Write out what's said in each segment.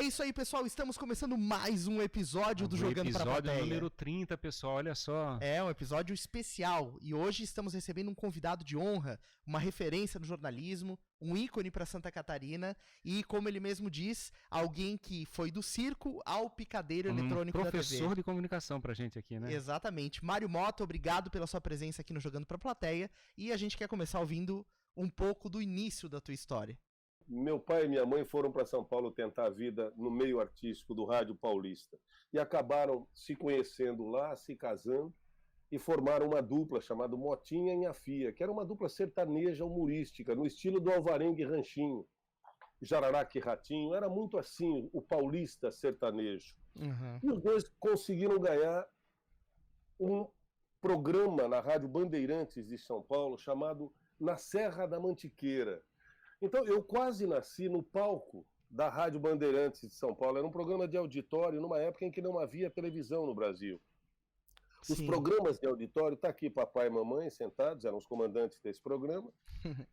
isso aí, pessoal. Estamos começando mais um episódio do Jogando para a Plateia. Episódio número 30, pessoal. Olha só. É um episódio especial. E hoje estamos recebendo um convidado de honra, uma referência no jornalismo, um ícone para Santa Catarina e, como ele mesmo diz, alguém que foi do circo ao picadeiro eletrônico da TV. Professor de comunicação pra gente aqui, né? Exatamente. Mário Mota, obrigado pela sua presença aqui no Jogando para a Plateia. E a gente quer começar ouvindo um pouco do início da tua história. Meu pai e minha mãe foram para São Paulo tentar a vida no meio artístico do rádio paulista e acabaram se conhecendo lá, se casando e formaram uma dupla chamada Motinha e Afia, que era uma dupla sertaneja humorística, no estilo do Alvarengue Ranchinho, Jararaca e Ratinho, era muito assim, o paulista sertanejo. Uhum. E os dois conseguiram ganhar um programa na Rádio Bandeirantes de São Paulo chamado Na Serra da Mantiqueira. Então, eu quase nasci no palco da Rádio Bandeirantes de São Paulo. Era um programa de auditório numa época em que não havia televisão no Brasil. Os programas de auditório, tá aqui papai e mamãe sentados, eram os comandantes desse programa.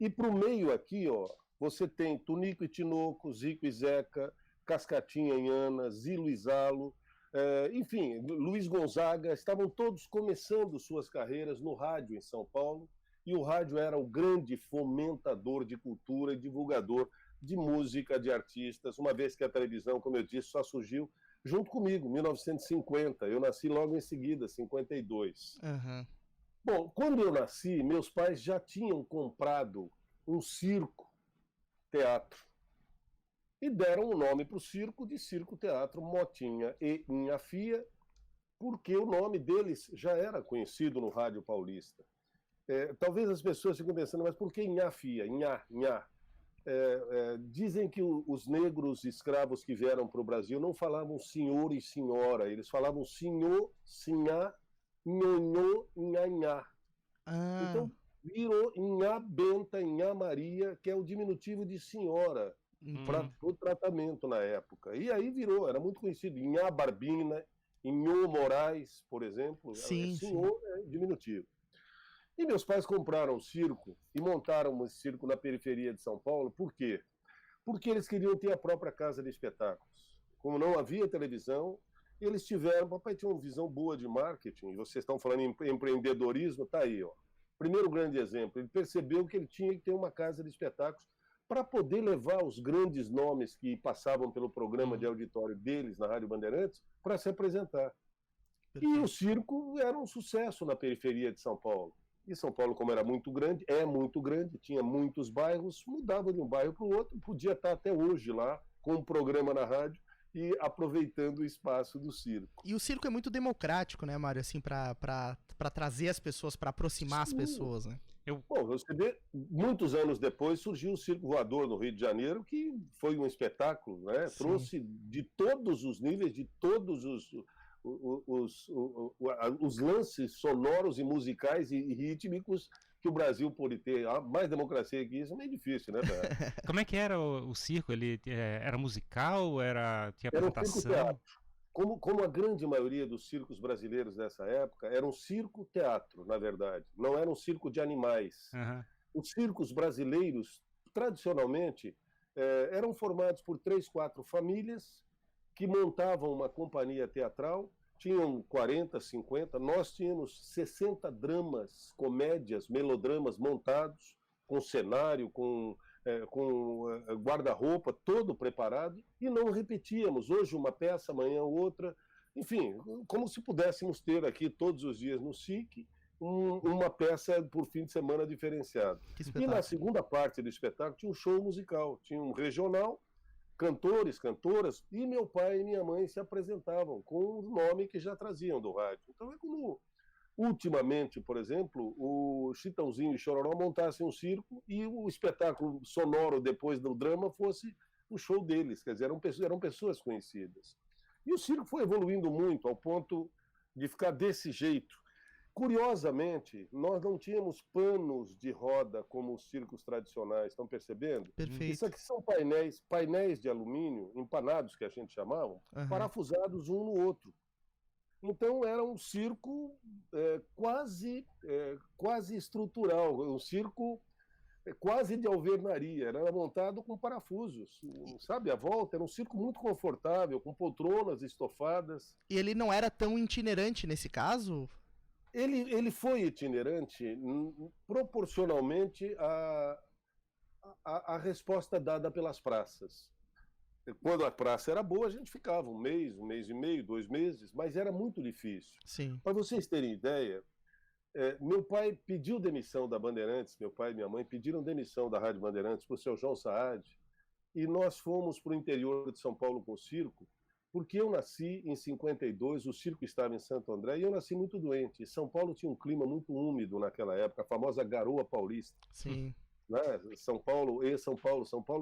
E pro meio aqui, ó, você tem Tunico e Tinoco, Zico e Zeca, Cascatinha e Ana, Zilo e Zalo, enfim, Luiz Gonzaga, estavam todos começando suas carreiras no rádio em São Paulo. E o rádio era o grande fomentador de cultura e divulgador de música, de artistas, uma vez que a televisão, como eu disse, só surgiu junto comigo, em 1950. Eu nasci logo em seguida, 52. Uhum. Bom, quando eu nasci, meus pais já tinham comprado um circo-teatro e deram o nome para o circo de Circo-Teatro Motinha e Inhafia, porque o nome deles já era conhecido no rádio paulista. Talvez as pessoas fiquem pensando, mas por que Inhafia? Inhá, Inhá. Dizem que os negros escravos que vieram para o Brasil não falavam senhor e senhora, eles falavam senhor, sinhá, nhonhô, nhanhá. Então virou Inhá Benta, Inhá Maria, que é o diminutivo de senhora, para o tratamento na época. E aí virou, era muito conhecido, Inhá Barbina, Inhô Moraes, por exemplo, sim, senhor é diminutivo. E meus pais compraram um circo e montaram um circo na periferia de São Paulo. Por quê? Porque eles queriam ter a própria casa de espetáculos. Como não havia televisão, eles tiveram... Papai tinha uma visão boa de marketing, e vocês estão falando em empreendedorismo, tá aí, ó. Primeiro grande exemplo, ele percebeu que ele tinha que ter uma casa de espetáculos para poder levar os grandes nomes que passavam pelo programa de auditório deles na Rádio Bandeirantes para se apresentar. Perfeito. E o circo era um sucesso na periferia de São Paulo. E São Paulo, como era muito grande, tinha muitos bairros, mudava de um bairro para o outro, podia estar até hoje lá, com um programa na rádio e aproveitando o espaço do circo. E o circo é muito democrático, né, Mário, assim, para trazer as pessoas, para aproximar as pessoas, né? Bom, você vê, muitos anos depois surgiu o Circo Voador no Rio de Janeiro, que foi um espetáculo, né? Sim. Trouxe de todos os níveis, de todos os lances sonoros e musicais e rítmicos que o Brasil pode ter. Mais democracia que isso é meio difícil, né? Como é que era o circo? Ele era musical? Tinha apresentação? Era um circo-teatro. Como a grande maioria dos circos brasileiros dessa época, era um circo-teatro, na verdade. Não era um circo de animais. Uhum. Os circos brasileiros, tradicionalmente, eram formados por 3, 4 famílias que montavam uma companhia teatral, tinham 40, 50, nós tínhamos 60 dramas, comédias, melodramas montados, com cenário, com guarda-roupa, todo preparado, e não repetíamos, hoje uma peça, amanhã outra, enfim, como se pudéssemos ter aqui todos os dias no SIC, uma peça por fim de semana diferenciada. E na segunda parte do espetáculo tinha um show musical, tinha um regional, cantores, cantoras, e meu pai e minha mãe se apresentavam com o nome que já traziam do rádio. Então é como, ultimamente, por exemplo, o Chitãozinho e Chororó montassem um circo e o espetáculo sonoro depois do drama fosse o show deles, quer dizer, eram pessoas conhecidas. E o circo foi evoluindo muito ao ponto de ficar desse jeito. Curiosamente, nós não tínhamos panos de roda como os circos tradicionais, estão percebendo? Perfeito. Isso aqui são painéis de alumínio, empanados que a gente chamava, parafusados um no outro. Então era um circo quase estrutural, um circo quase de alvenaria, era montado com parafusos, sabe? A volta era um circo muito confortável, com poltronas estofadas. E ele não era tão itinerante nesse caso? Ele foi itinerante proporcionalmente à resposta dada pelas praças. Quando a praça era boa, a gente ficava um mês e meio, 2 meses, mas era muito difícil. Sim. Para vocês terem ideia, meu pai pediu demissão da Bandeirantes, meu pai e minha mãe pediram demissão da Rádio Bandeirantes para o seu João Saad, e nós fomos para o interior de São Paulo com o circo, porque eu nasci em 52, o circo estava em Santo André, e eu nasci muito doente. São Paulo tinha um clima muito úmido naquela época, a famosa garoa paulista. Sim. Né? São Paulo,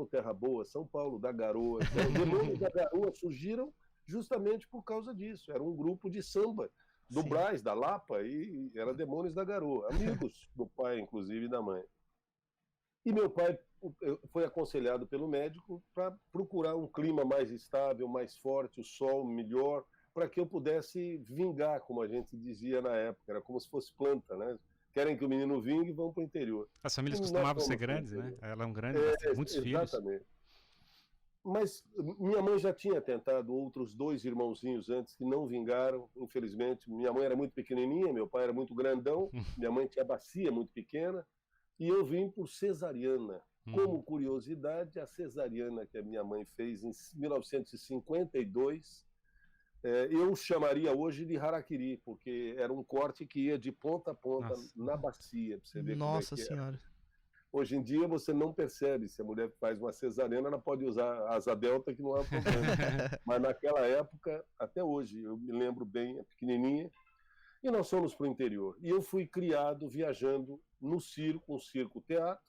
terra boa, São Paulo da garoa. Então, os demônios da garoa surgiram justamente por causa disso. Era um grupo de samba do Sim. Brás, da Lapa, e era Demônios da Garoa, amigos do pai, inclusive, e da mãe. E meu pai foi aconselhado pelo médico para procurar um clima mais estável, mais forte, o sol melhor, para que eu pudesse vingar, como a gente dizia na época. Era como se fosse planta, né? Querem que o menino vingue, vão para o interior. As famílias costumavam ser grandes, né? Ela é um grande, muitos filhos. Exatamente. Mas minha mãe já tinha tentado outros 2 irmãozinhos antes que não vingaram, infelizmente. Minha mãe era muito pequenininha, meu pai era muito grandão, minha mãe tinha bacia muito pequena, e eu vim por cesariana. Como curiosidade, a cesariana que a minha mãe fez em 1952, eu chamaria hoje de harakiri, porque era um corte que ia de ponta a ponta na bacia, para você ver Nossa como é que Senhora. era. Hoje em dia você não percebe, se a mulher faz uma cesariana, ela pode usar asa delta, que não há problema. Mas naquela época, até hoje, eu me lembro bem, pequenininha, e nós fomos para o interior. E eu fui criado viajando no circo, um circo-teatro,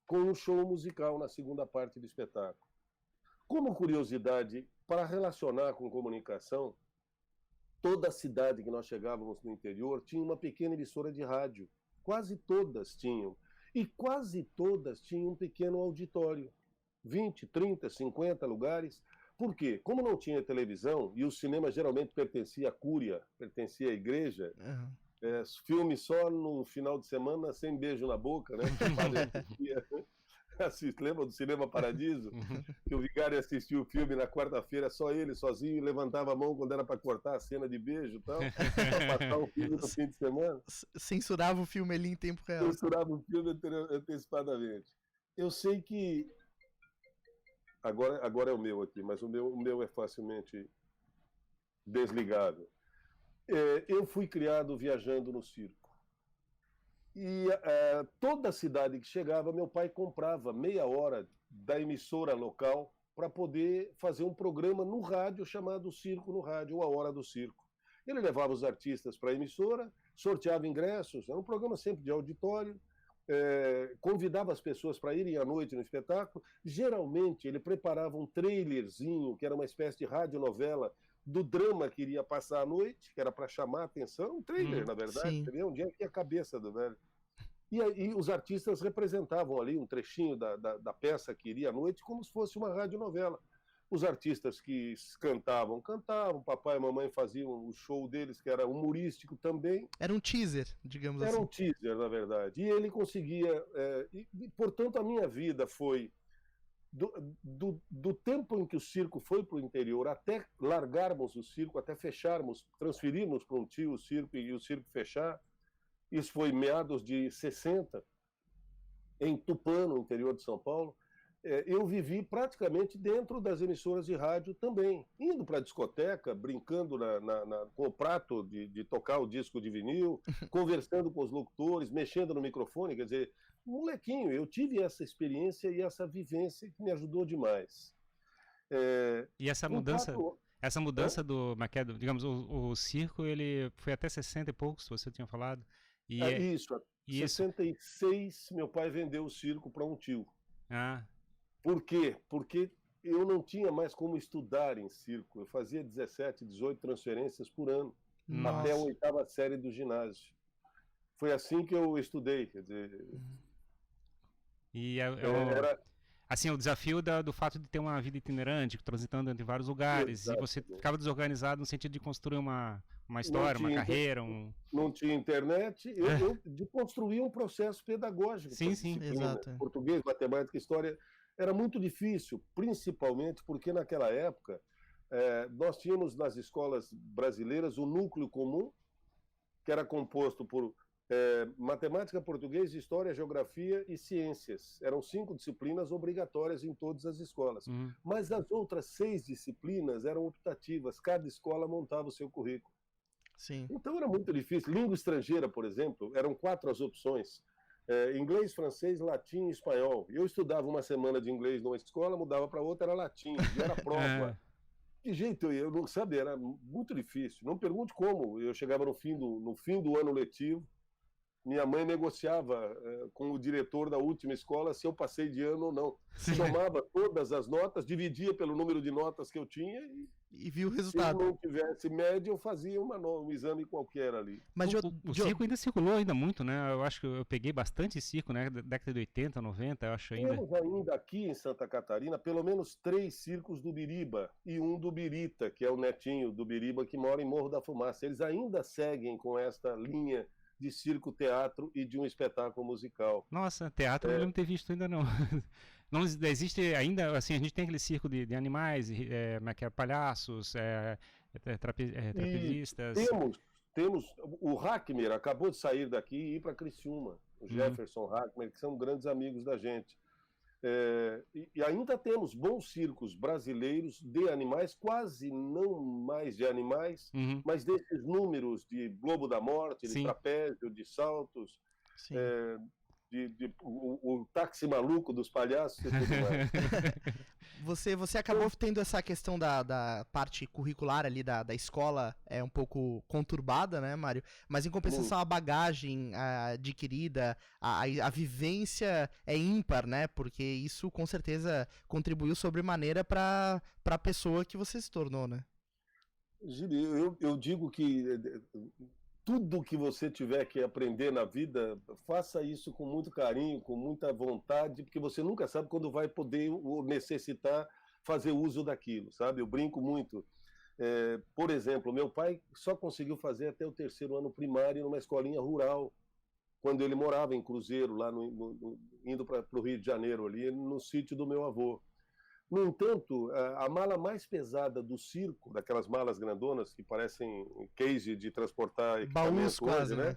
com um show musical na segunda parte do espetáculo. Como curiosidade, para relacionar com comunicação, toda a cidade que nós chegávamos no interior tinha uma pequena emissora de rádio. Quase todas tinham. E quase todas tinham um pequeno auditório. 20, 30, 50 lugares. Por quê? Como não tinha televisão, e o cinema geralmente pertencia à cúria, pertencia à igreja, filme só no final de semana, sem beijo na boca, né? Lembra do Cinema Paradiso? Que o vigário assistia o filme na quarta-feira, só ele, sozinho, e levantava a mão quando era para cortar a cena de beijo e tal, para passar o filme no fim de semana. Censurava o filme ali em tempo real. Censurava o filme antecipadamente. Eu sei que... Agora é o meu aqui, mas o meu é facilmente desligável. Eu fui criado viajando no circo. E toda cidade que chegava, meu pai comprava meia hora da emissora local para poder fazer um programa no rádio chamado Circo no Rádio, ou A Hora do Circo. Ele levava os artistas para a emissora, sorteava ingressos, era um programa sempre de auditório, convidava as pessoas para irem à noite no espetáculo. Geralmente ele preparava um trailerzinho, que era uma espécie de radionovela, do drama que iria passar à noite, que era para chamar a atenção, um trailer, na verdade, entendeu? Onde é que é a cabeça do velho. E aí os artistas representavam ali um trechinho da peça que iria à noite, como se fosse uma radionovela. Os artistas que cantavam, papai e mamãe faziam o show deles, que era humorístico também. Era um teaser, digamos assim. Era um teaser, na verdade. E ele conseguia... portanto, a minha vida foi... Do tempo em que o circo foi para o interior, até largarmos o circo, até fecharmos, transferirmos para um tio o circo e o circo fechar, isso foi meados de 60, em Tupã, no interior de São Paulo, eu vivi praticamente dentro das emissoras de rádio também, indo para a discoteca, brincando com o prato de tocar o disco de vinil, conversando com os locutores, mexendo no microfone, quer dizer, molequinho, eu tive essa experiência e essa vivência que me ajudou demais. E essa mudança do, digamos, o circo, ele foi até 60 e poucos, você tinha falado. Isso, em 66 meu pai vendeu o circo para um tio. Por quê? Porque eu não tinha mais como estudar em circo. Eu fazia 17, 18 transferências por ano, até a 8ª série do ginásio. Foi assim que eu estudei, quer dizer... Assim, o desafio do fato de ter uma vida itinerante, transitando entre vários lugares, e você ficava desorganizado no sentido de construir uma história, uma carreira. Não tinha internet, de construir um processo pedagógico. Sim, exato. Português, matemática, história, era muito difícil, principalmente porque naquela época nós tínhamos nas escolas brasileiras um núcleo comum, que era composto por matemática, português, história, geografia e ciências. Eram 5 disciplinas obrigatórias em todas as escolas. Mas as outras 6 disciplinas eram optativas. Cada escola montava o seu currículo. Sim. Então era muito difícil. Língua estrangeira, por exemplo, eram 4 as opções. Inglês, francês, latim e espanhol. Eu estudava uma semana de inglês numa escola, mudava para outra, era latim. E era prova. De jeito eu não sabia, era muito difícil. Não pergunte como. Eu chegava no fim do ano letivo, minha mãe negociava com o diretor da última escola se eu passei de ano ou não. Somava todas as notas, dividia pelo número de notas que eu tinha e viu o resultado. Se eu não tivesse média, eu fazia um exame qualquer ali. Mas o circo ainda circulou ainda muito, né? Eu acho que eu peguei bastante circo, né? Década de 80, 90, eu acho ainda. Temos ainda aqui em Santa Catarina pelo menos 3 circos do Biriba e um do Birita, que é o netinho do Biriba que mora em Morro da Fumaça. Eles ainda seguem com esta linha de circo, teatro e de um espetáculo musical. Nossa, teatro eu não lembro de ter visto ainda não. Não existe ainda, assim, a gente tem aquele circo de animais, palhaços, trapezistas. Temos, o Hackmer acabou de sair daqui e ir para Criciúma, o Jefferson Hackmer, que são grandes amigos da gente. E ainda temos bons circos brasileiros de animais, quase não mais de animais, mas desses números de Globo da Morte, de trapézio, de saltos, o táxi maluco dos palhaços e tudo mais. Você acabou tendo essa questão da parte curricular ali da escola um pouco conturbada, né, Mário? Mas em compensação a bagagem adquirida, a vivência é ímpar, né? Porque isso com certeza contribuiu sobremaneira para a pessoa que você se tornou, né? Eu digo que tudo que você tiver que aprender na vida, faça isso com muito carinho, com muita vontade, porque você nunca sabe quando vai poder ou necessitar fazer uso daquilo, sabe? Eu brinco muito. Por exemplo, meu pai só conseguiu fazer até o 3º ano primário numa escolinha rural, quando ele morava em Cruzeiro, lá indo para o Rio de Janeiro, ali no sítio do meu avô. No entanto, a mala mais pesada do circo, daquelas malas grandonas que parecem case de transportar equipamento baús quase, né?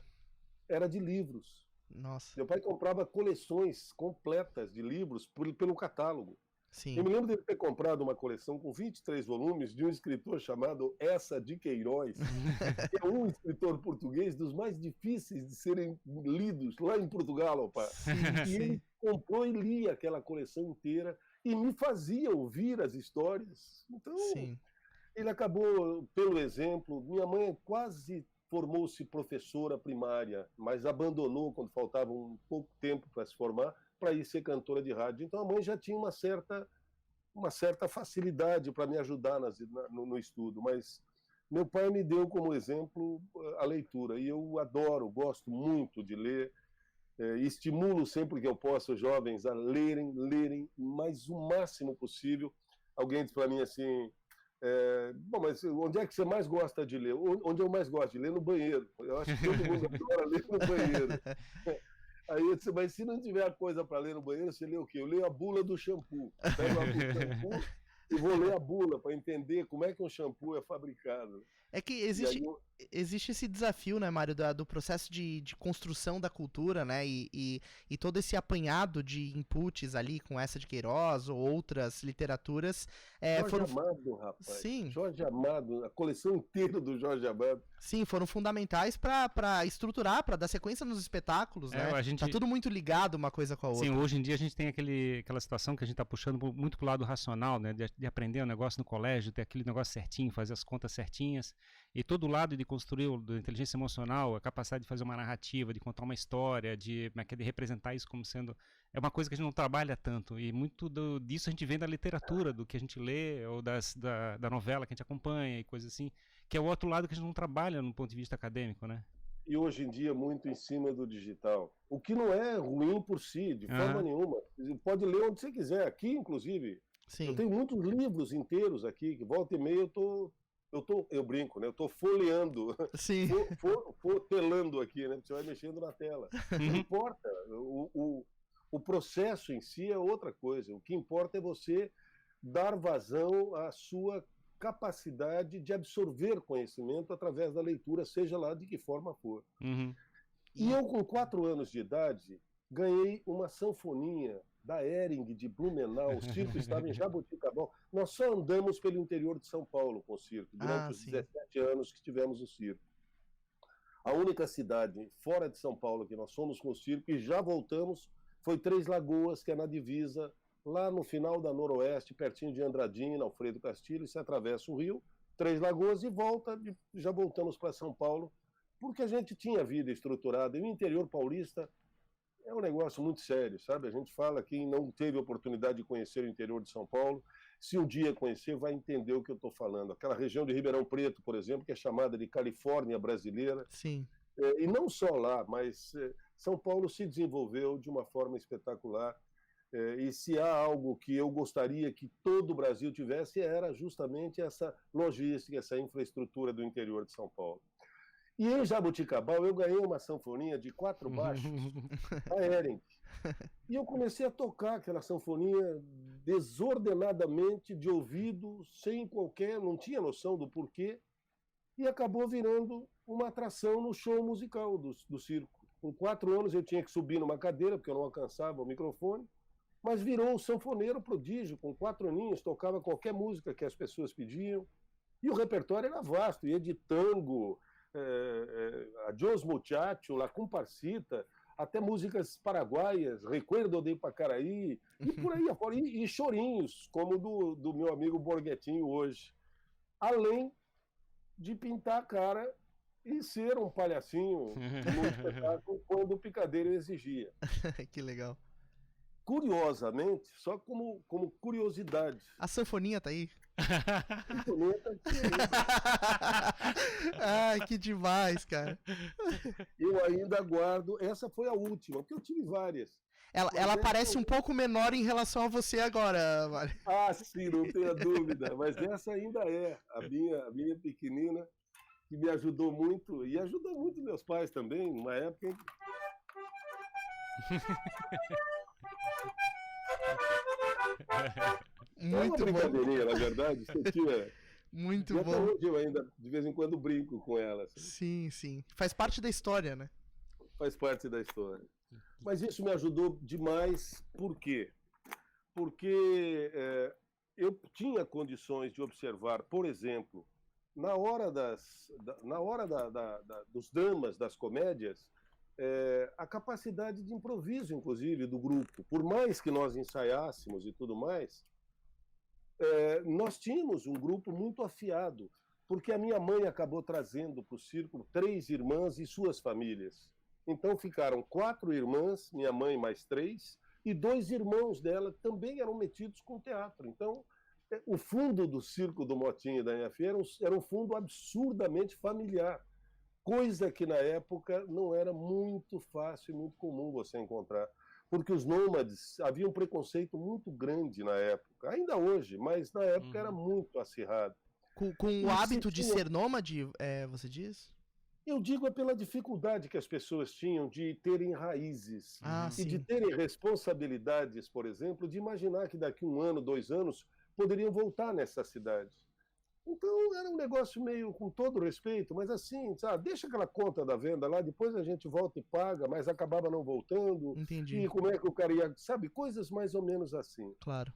Era de livros. Nossa. Meu pai comprava coleções completas de livros pelo catálogo. Sim. Eu me lembro de ter comprado uma coleção com 23 volumes de um escritor chamado Essa de Queiroz, que é um escritor português dos mais difíceis de serem lidos lá em Portugal, opa. E ele comprou e lia aquela coleção inteira e me fazia ouvir as histórias. Então, ele acabou, pelo exemplo, minha mãe quase formou-se professora primária, mas abandonou quando faltava um pouco tempo para se formar, para ir ser cantora de rádio. Então a mãe já tinha uma certa facilidade para me ajudar no estudo, mas meu pai me deu como exemplo a leitura, e eu gosto muito de ler. Estimulo sempre que eu posso os jovens a lerem, mas o máximo possível. Alguém diz para mim assim, bom, mas onde é que você mais gosta de ler? Onde eu mais gosto de ler? No banheiro. Eu acho que todo mundo adora ler no banheiro. Aí eu disse, mas se não tiver coisa para ler no banheiro, você lê o quê? Eu leio a bula do shampoo. Pego a bula do shampoo e vou ler a bula para entender como é que um shampoo é fabricado. É que existe esse desafio, né, Mário, do processo de construção da cultura, né, e todo esse apanhado de inputs ali com essa de Queiroz ou outras literaturas. Jorge Amado, rapaz. Sim. Jorge Amado, a coleção inteira do Jorge Amado. Sim, foram fundamentais para estruturar, para dar sequência nos espetáculos, né? Tá tudo muito ligado uma coisa com a outra. Sim, hoje em dia a gente tem aquela situação que a gente tá puxando muito pro lado racional, né, de aprender um negócio no colégio, ter aquele negócio certinho, fazer as contas certinhas. E todo o lado de construir da inteligência emocional, a capacidade de fazer uma narrativa, de contar uma história, de representar isso como sendo... É uma coisa que a gente não trabalha tanto. E muito disso a gente vem da literatura, do que a gente lê, ou da novela que a gente acompanha e coisas assim, que é o outro lado que a gente não trabalha no ponto de vista acadêmico, né? e hoje em dia muito em cima do digital. O que não é ruim por si, de forma nenhuma. Você pode ler onde você quiser, aqui inclusive. Sim. Eu tenho muitos livros inteiros aqui, que volta e meia eu brinco, né? Eu estou folheando, Sim. fotelando aqui, né? Você vai mexendo na tela. Não importa, o processo em si é outra coisa. O que importa é você dar vazão à sua capacidade de absorver conhecimento através da leitura, seja lá de que forma for. E eu, com 4 anos de idade, ganhei uma sanfoninha da Hering de Blumenau. O circo estava em Jaboticabal. Nós só andamos pelo interior de São Paulo com o circo, durante os 17 anos que tivemos o circo. A única cidade fora de São Paulo que nós fomos com o circo e já voltamos foi Três Lagoas, que é na divisa, lá no final da Noroeste, pertinho de Andradina, Alfredo Castilho, e se atravessa o rio, Três Lagoas e volta, já voltamos para São Paulo, porque a gente tinha vida estruturada. E o interior paulista é um negócio muito sério, sabe? A gente fala que não teve oportunidade de conhecer o interior de São Paulo, se um dia conhecer, vai entender o que eu estou falando. Aquela região de Ribeirão Preto, por exemplo, que é chamada de Califórnia brasileira. Sim. E não só lá, mas São Paulo se desenvolveu de uma forma espetacular. E se há algo que eu gostaria que todo o Brasil tivesse, era justamente essa logística, essa infraestrutura do interior de São Paulo. E em Jaboticabal eu ganhei uma sanfoninha de 4 baixos, a Hering. E eu comecei a tocar aquela sanfoninha desordenadamente, de ouvido, sem qualquer, não tinha noção do porquê, e acabou virando uma atração no show musical do circo. Com 4 anos eu tinha que subir numa cadeira, porque eu não alcançava o microfone, mas virou um sanfoneiro prodígio. Com 4 aninhos, tocava qualquer música que as pessoas pediam, e o repertório era vasto, ia de tango, Adiós Muchacho, La Comparsita, até músicas paraguaias, Recuerdo de Ipacaraí, e por aí afora, e chorinhos, como do meu amigo Borghettini hoje. Além de pintar a cara e ser um palhacinho no espetáculo quando o picadeiro exigia. Que legal. Curiosamente, só como curiosidade. A sanfoninha tá aí? A sanfoninha tá aqui. Ai, que demais, cara. Eu ainda guardo. Essa foi a última, porque eu tive várias. Ela parece um pouco menor em relação a você agora, Mário. Ah, sim, não tenha dúvida. Mas essa ainda é a minha pequenina, que me ajudou muito, e ajudou muito meus pais também, numa época em que... Muito uma bom. brincadeirinha, na verdade. Muito e até bom. hoje eu ainda, de vez em quando, brinco com ela. Assim. Sim, sim. Faz parte da história, né? Faz parte da história. Mas isso me ajudou demais. Por quê? Porque eu tinha condições de observar, por exemplo, na hora dos dramas, das comédias, a capacidade de improviso, inclusive, do grupo. Por mais que nós ensaiássemos e tudo mais, nós tínhamos um grupo muito afiado, porque a minha mãe acabou trazendo para o circo 3 irmãs e suas famílias. Então ficaram 4 irmãs, minha mãe mais 3, e 2 irmãos dela que também eram metidos com teatro. Então, o fundo do circo do Motinha e da NF era um fundo absurdamente familiar, coisa que na época não era muito fácil e muito comum você encontrar. Porque os nômades, havia um preconceito muito grande na época, ainda hoje, mas na época era muito acirrado. Com o hábito de ser nômade, você diz? Eu digo pela dificuldade que as pessoas tinham de terem raízes e de terem responsabilidades, por exemplo, de imaginar que daqui 1 ano, 2 anos, poderiam voltar nessa cidade. Então era um negócio meio, com todo respeito, mas assim, sabe, deixa aquela conta da venda lá, depois a gente volta e paga, mas acabava não voltando. Entendi. E como é que o cara ia, sabe, coisas mais ou menos assim. Claro.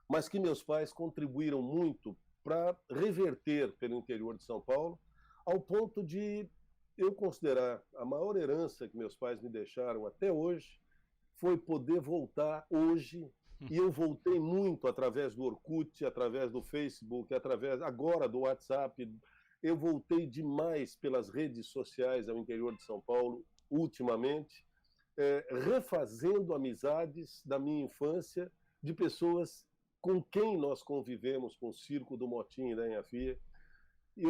Mas que meus pais contribuíram muito para reverter pelo interior de São Paulo, ao ponto de eu considerar a maior herança que meus pais me deixaram até hoje foi poder voltar hoje. E eu voltei muito através do Orkut, através do Facebook, através agora do WhatsApp. Eu voltei demais pelas redes sociais ao interior de São Paulo, ultimamente, refazendo amizades da minha infância, de pessoas com quem nós convivemos com o circo do Motinha e da Inhafia.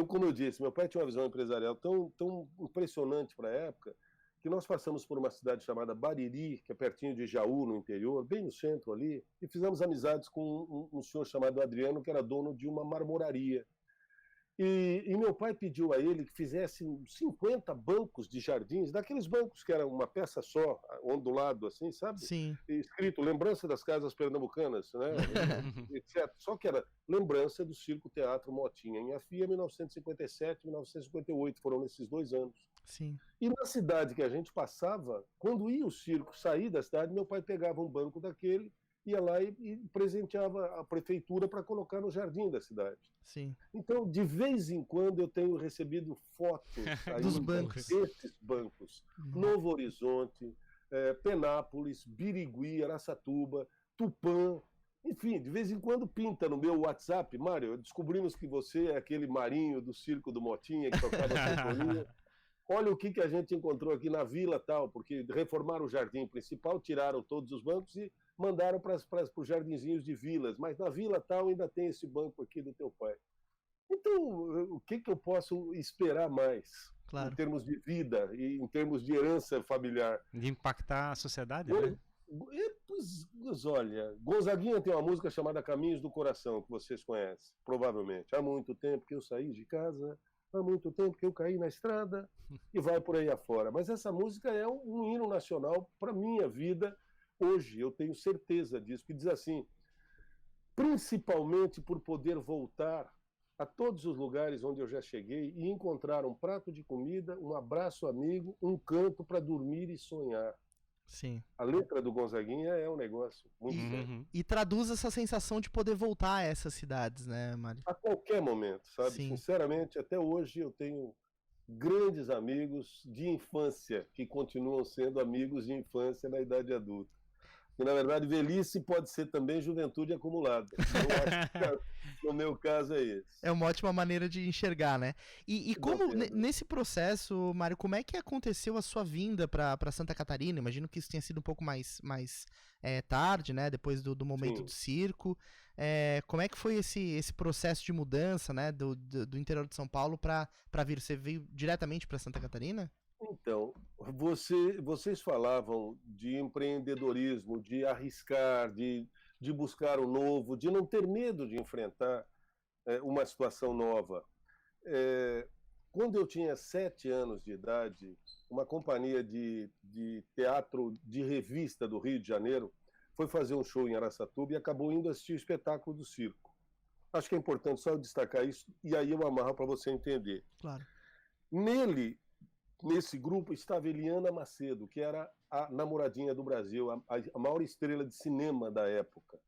como eu disse, meu pai tinha uma visão empresarial tão impressionante para a época, que nós passamos por uma cidade chamada Bariri, que é pertinho de Jaú, no interior, bem no centro ali, e fizemos amizades com um senhor chamado Adriano, que era dono de uma marmoraria. E meu pai pediu a ele que fizesse 50 bancos de jardins, daqueles bancos que eram uma peça só, ondulado assim, sabe? Sim. Escrito Lembrança das Casas Pernambucanas, né? etc. Só que era Lembrança do Circo Teatro Motinha, em Afia, 1957 1958, foram nesses 2 anos. Sim. E na cidade que a gente passava, quando ia o circo sair da cidade, meu pai pegava um banco daquele, ia lá e presenteava a prefeitura para colocar no jardim da cidade. Sim. Então, de vez em quando, eu tenho recebido fotos dos bancos. desses bancos. Novo Horizonte, Penápolis, Birigui, Araçatuba, Tupã. Enfim, de vez em quando pinta no meu WhatsApp, Mário, descobrimos que você é aquele Marinho do Circo do Motinha que tocava sinfonia. Olha o que a gente encontrou aqui na vila tal, porque reformaram o jardim principal, tiraram todos os bancos e mandaram para os jardinzinhos de vilas, mas na vila tal ainda tem esse banco aqui do teu pai. Então, o que eu posso esperar mais, claro, em termos de vida e em termos de herança familiar? De impactar a sociedade, né? Pois olha, Gonzaguinha tem uma música chamada Caminhos do Coração, que vocês conhecem, provavelmente. Há muito tempo que eu saí de casa, há muito tempo que eu caí na estrada, e vai por aí afora. Mas essa música é um hino nacional para a minha vida hoje, eu tenho certeza disso, que diz assim, principalmente por poder voltar a todos os lugares onde eu já cheguei e encontrar um prato de comida, um abraço amigo, um canto para dormir e sonhar. Sim. A letra do Gonzaguinha é um negócio muito sério. E traduz essa sensação de poder voltar a essas cidades, né, Mário? A qualquer momento, sabe? Sim. Sinceramente, até hoje eu tenho grandes amigos de infância que continuam sendo amigos de infância na idade adulta. E, na verdade, velhice pode ser também juventude acumulada. Eu acho que, no meu caso, é esse. É uma ótima maneira de enxergar, né? E como, nesse processo, Mário, como é que aconteceu a sua vinda para Santa Catarina? Imagino que isso tenha sido um pouco mais tarde, né? Depois do momento Sim. do circo. Como é que foi esse processo de mudança, né? Do interior de São Paulo para vir? Você veio diretamente para Santa Catarina? Então, vocês falavam de empreendedorismo, de arriscar, de buscar o novo, de não ter medo de enfrentar uma situação nova. Quando eu tinha 7 anos de idade, uma companhia de teatro de revista do Rio de Janeiro foi fazer um show em Araçatuba e acabou indo assistir o espetáculo do circo. Acho que é importante só eu destacar isso, e aí eu amarro para você entender. Claro. Nesse grupo estava Eliana Macedo, que era a namoradinha do Brasil, a maior estrela de cinema da época.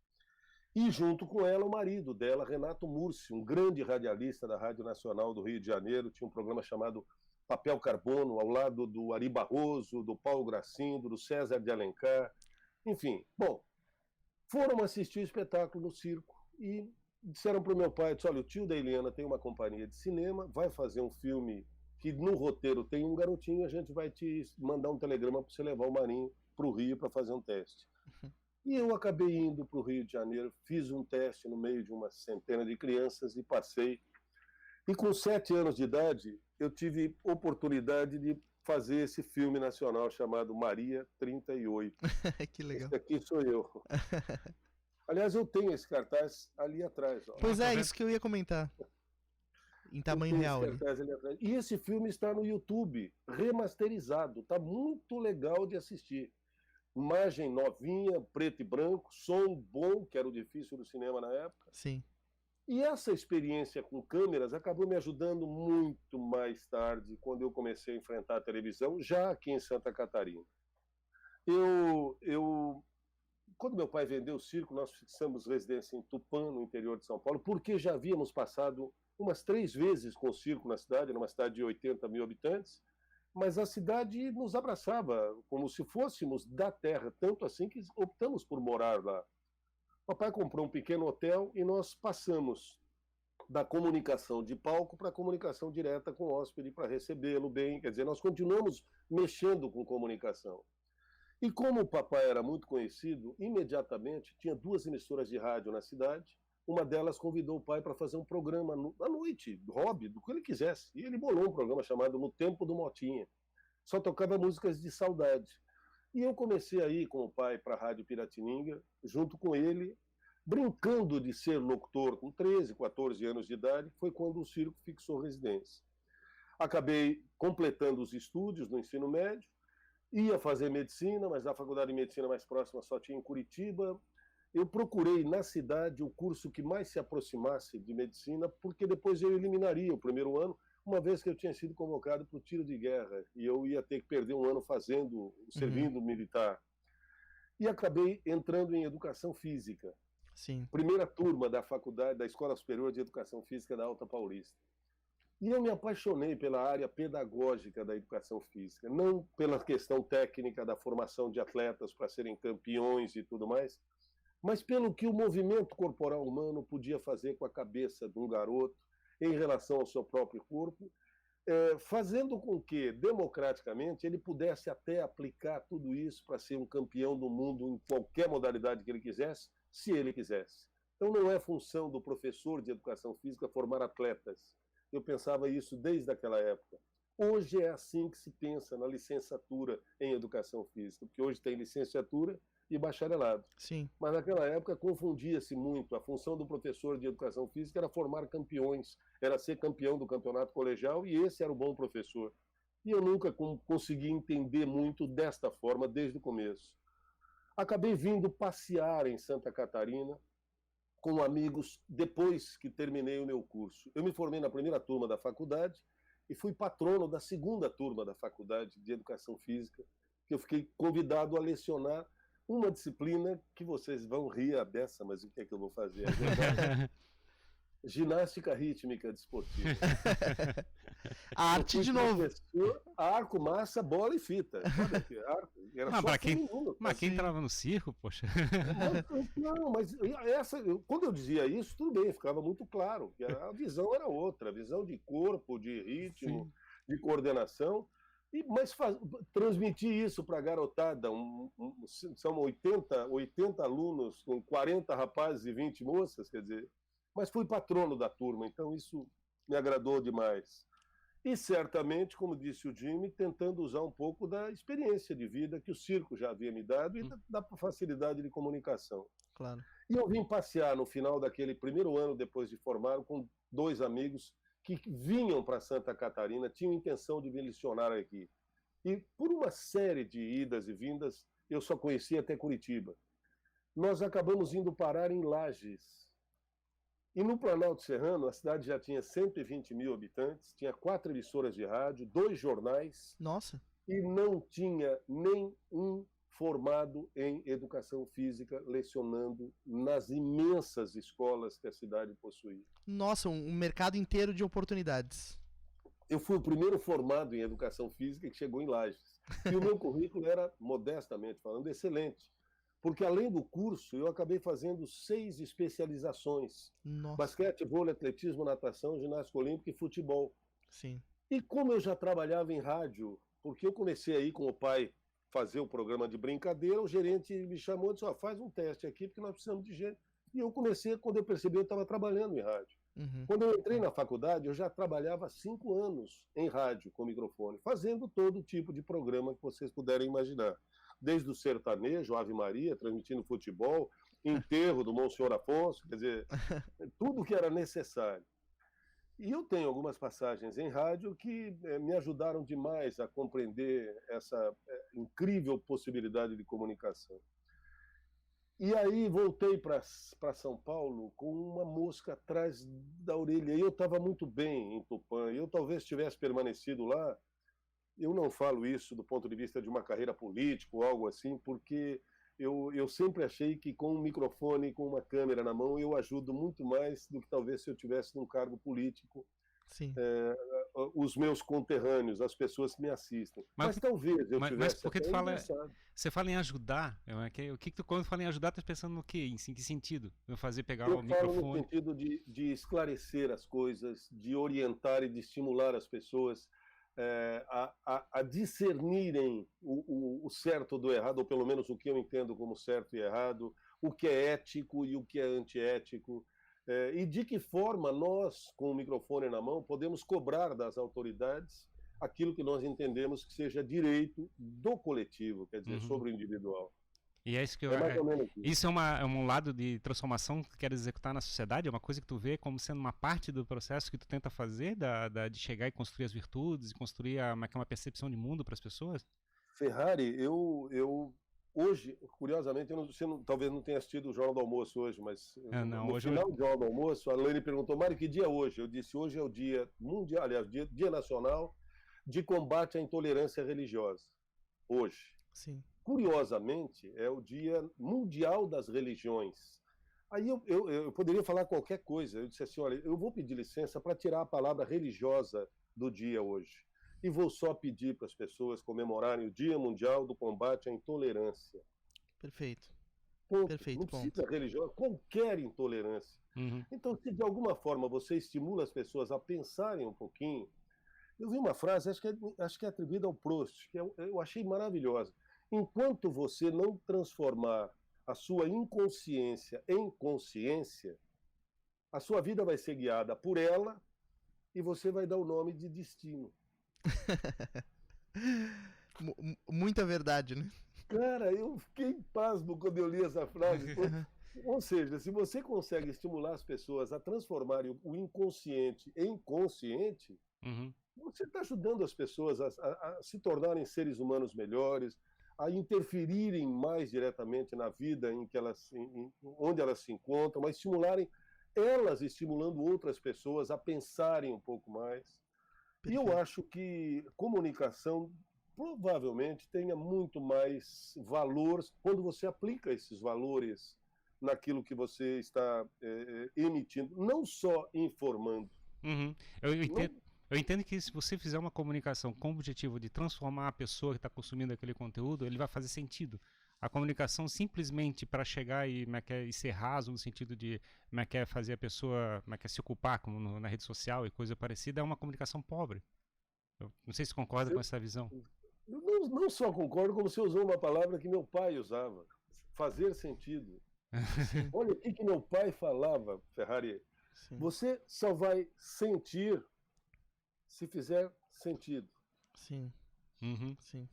E junto com ela, o marido dela, Renato Mursi, um grande radialista da Rádio Nacional do Rio de Janeiro, tinha um programa chamado Papel Carbono, ao lado do Ari Barroso, do Paulo Gracindo, do César de Alencar. Enfim, bom, foram assistir o espetáculo no circo e disseram para o meu pai, olha, o tio da Eliana tem uma companhia de cinema, vai fazer um filme que no roteiro tem um garotinho, a gente vai te mandar um telegrama para você levar o Marinho para o Rio para fazer um teste. E eu acabei indo para o Rio de Janeiro, fiz um teste no meio de uma centena de crianças e passei. E com 7 anos de idade, eu tive oportunidade de fazer esse filme nacional chamado Maria 38. Que legal. Esse aqui sou eu. Aliás, eu tenho esse cartaz ali atrás. Ó. Pois é, isso que eu ia comentar. Em tamanho real. E esse filme está no YouTube, remasterizado. Está muito legal de assistir. Imagem novinha, preto e branco, som bom, que era o difícil do cinema na época. Sim. E essa experiência com câmeras acabou me ajudando muito mais tarde, quando eu comecei a enfrentar a televisão, já aqui em Santa Catarina. Quando meu pai vendeu o circo, nós fixamos residência em Tupã, no interior de São Paulo, porque já havíamos passado umas 3 vezes com o circo na cidade, numa cidade de 80 mil habitantes, mas a cidade nos abraçava como se fôssemos da terra, tanto assim que optamos por morar lá. Papai comprou um pequeno hotel e nós passamos da comunicação de palco para a comunicação direta com o hóspede para recebê-lo bem. Quer dizer, nós continuamos mexendo com comunicação. E como o papai era muito conhecido, imediatamente tinha 2 emissoras de rádio na cidade, uma delas convidou o pai para fazer um programa à noite, hobby, do que ele quisesse. E ele bolou um programa chamado No Tempo do Motinha. Só tocava músicas de saudade. E eu comecei a ir com o pai para a Rádio Piratininga, junto com ele, brincando de ser locutor com 13, 14 anos de idade, foi quando o circo fixou residência. Acabei completando os estudos no ensino médio, ia fazer medicina, mas a faculdade de medicina mais próxima só tinha em Curitiba. Eu procurei na cidade o curso que mais se aproximasse de medicina, porque depois eu eliminaria o primeiro ano, uma vez que eu tinha sido convocado para o tiro de guerra, e eu ia ter que perder um ano servindo militar. E acabei entrando em educação física. Sim. Primeira turma da faculdade, da Escola Superior de Educação Física da Alta Paulista. E eu me apaixonei pela área pedagógica da educação física, não pela questão técnica da formação de atletas para serem campeões e tudo mais, mas pelo que o movimento corporal humano podia fazer com a cabeça de um garoto em relação ao seu próprio corpo, fazendo com que, democraticamente, ele pudesse até aplicar tudo isso para ser um campeão do mundo em qualquer modalidade que ele quisesse, se ele quisesse. Então não é função do professor de educação física formar atletas. Eu pensava isso desde aquela época. Hoje é assim que se pensa na licenciatura em educação física, porque hoje tem licenciatura e bacharelado. Sim. Mas naquela época confundia-se muito. A função do professor de educação física era formar campeões, era ser campeão do campeonato colegial, e esse era o bom professor. E eu nunca consegui entender muito desta forma desde o começo. Acabei vindo passear em Santa Catarina com amigos depois que terminei o meu curso. Eu me formei na primeira turma da faculdade e fui patrono da segunda turma da faculdade de Educação Física, que eu fiquei convidado a lecionar uma disciplina que vocês vão rir a dessa, mas o que é que eu vou fazer? Ginástica rítmica desportiva. Arte de novo. Arco, massa, bola e fita. Era só feminino. Mas quem entrava no circo, poxa. Não, mas quando eu dizia isso, tudo bem, ficava muito claro. Que a visão era outra, a visão de corpo, de ritmo, de coordenação. Mas transmitir isso para a garotada, são 80 alunos, com 40 rapazes e 20 moças, quer dizer, mas fui patrono da turma, então isso me agradou demais. E certamente, como disse o Jimmy, tentando usar um pouco da experiência de vida que o circo já havia me dado e da facilidade de comunicação. Claro. E eu vim passear no final daquele primeiro ano, depois de formar, com 2 amigos que vinham para Santa Catarina, tinham intenção de me licionar aqui. E por uma série de idas e vindas, eu só conhecia até Curitiba. Nós acabamos indo parar em Lages. E no Planalto Serrano, a cidade já tinha 120 mil habitantes, tinha 4 emissoras de rádio, 2 jornais. Nossa. E não tinha nem um formado em educação física lecionando nas imensas escolas que a cidade possuía. Nossa, um mercado inteiro de oportunidades. Eu fui o primeiro formado em educação física que chegou em Lages. E o meu currículo era, modestamente falando, excelente. Porque, além do curso, eu acabei fazendo 6 especializações. Nossa. Basquete, vôlei, atletismo, natação, ginástica olímpica e futebol. Sim. E como eu já trabalhava em rádio, porque eu comecei aí com o pai fazer o programa de brincadeira, o gerente me chamou e disse, faz um teste aqui, porque nós precisamos de gente. E eu comecei, quando eu percebi, eu estava trabalhando em rádio. Uhum. Quando eu entrei na faculdade, eu já trabalhava há 5 anos em rádio com microfone, fazendo todo tipo de programa que vocês puderem imaginar. Desde o sertanejo, Ave Maria, transmitindo futebol, enterro do Monsenhor Afonso, quer dizer, tudo que era necessário. E eu tenho algumas passagens em rádio que me ajudaram demais a compreender essa incrível possibilidade de comunicação. E aí voltei para São Paulo com uma mosca atrás da orelha. E eu estava muito bem em Tupã. Eu talvez tivesse permanecido lá. Eu não falo isso do ponto de vista de uma carreira política ou algo assim, porque eu sempre achei que com um microfone e com uma câmera na mão eu ajudo muito mais do que talvez se eu tivesse num cargo político. Sim. Os meus conterrâneos, as pessoas que me assistem. Mas talvez eu tivesse... Mas porque você fala em ajudar, quando fala em ajudar, está pensando no quê? Em que sentido? Eu pegar o microfone? Eu falo no sentido de esclarecer as coisas, de orientar e de estimular as pessoas a discernirem o certo do errado, ou pelo menos o que eu entendo como certo e errado, o que é ético e o que é antiético. E de que forma nós, com o microfone na mão, podemos cobrar das autoridades aquilo que nós entendemos que seja direito do coletivo, quer dizer, sobre o individual. E é isso que É mais ou menos isso. isso é um lado de transformação que tu queres executar na sociedade? É uma coisa que tu vê como sendo uma parte do processo que tu tenta fazer, de chegar e construir as virtudes, e construir uma percepção de mundo para as pessoas? Ferrari, eu hoje, curiosamente, talvez não tenha assistido o Jornal do Almoço hoje, mas Não, no hoje final do Jornal do Almoço, a Lane perguntou, Mário, que dia é hoje? Eu disse, hoje é o dia mundial, aliás, dia nacional de combate à intolerância religiosa. Hoje. Sim. Curiosamente, é o Dia Mundial das Religiões. Aí eu poderia falar qualquer coisa. Eu disse assim, olha, eu vou pedir licença para tirar a palavra religiosa do dia hoje. E vou só pedir para as pessoas comemorarem o Dia Mundial do Combate à Intolerância. Perfeito. Ponto. Perfeito, não precisa religiosa, qualquer intolerância. Então, se de alguma forma você estimula as pessoas a pensarem um pouquinho... Eu vi uma frase, acho que é atribuída ao Proust, que eu achei maravilhosa. Enquanto você não transformar a sua inconsciência em consciência, a sua vida vai ser guiada por ela e você vai dar o nome de destino. Muita verdade, né? Cara, eu fiquei pasmo quando eu li essa frase. Ou seja, se você consegue estimular as pessoas a transformarem o inconsciente em consciente, você está ajudando as pessoas a se tornarem seres humanos melhores, a interferirem mais diretamente na vida onde elas se encontram, a estimularem elas estimulando outras pessoas a pensarem um pouco mais. Perfeito. E eu acho que comunicação provavelmente tenha muito mais valor quando você aplica esses valores naquilo que você está emitindo, não só informando. Eu entendo que se você fizer uma comunicação com o objetivo de transformar a pessoa que está consumindo aquele conteúdo, ele vai fazer sentido. A comunicação simplesmente para chegar e ser raso no sentido de fazer a pessoa se ocupar como na rede social e coisa parecida, é uma comunicação pobre. Eu não sei se concorda com essa visão. Não só concordo, como você usou uma palavra que meu pai usava, fazer sentido. Olha o que meu pai falava, Ferrari. Sim. Você só vai sentir se fizer sentido. Sim. Sim.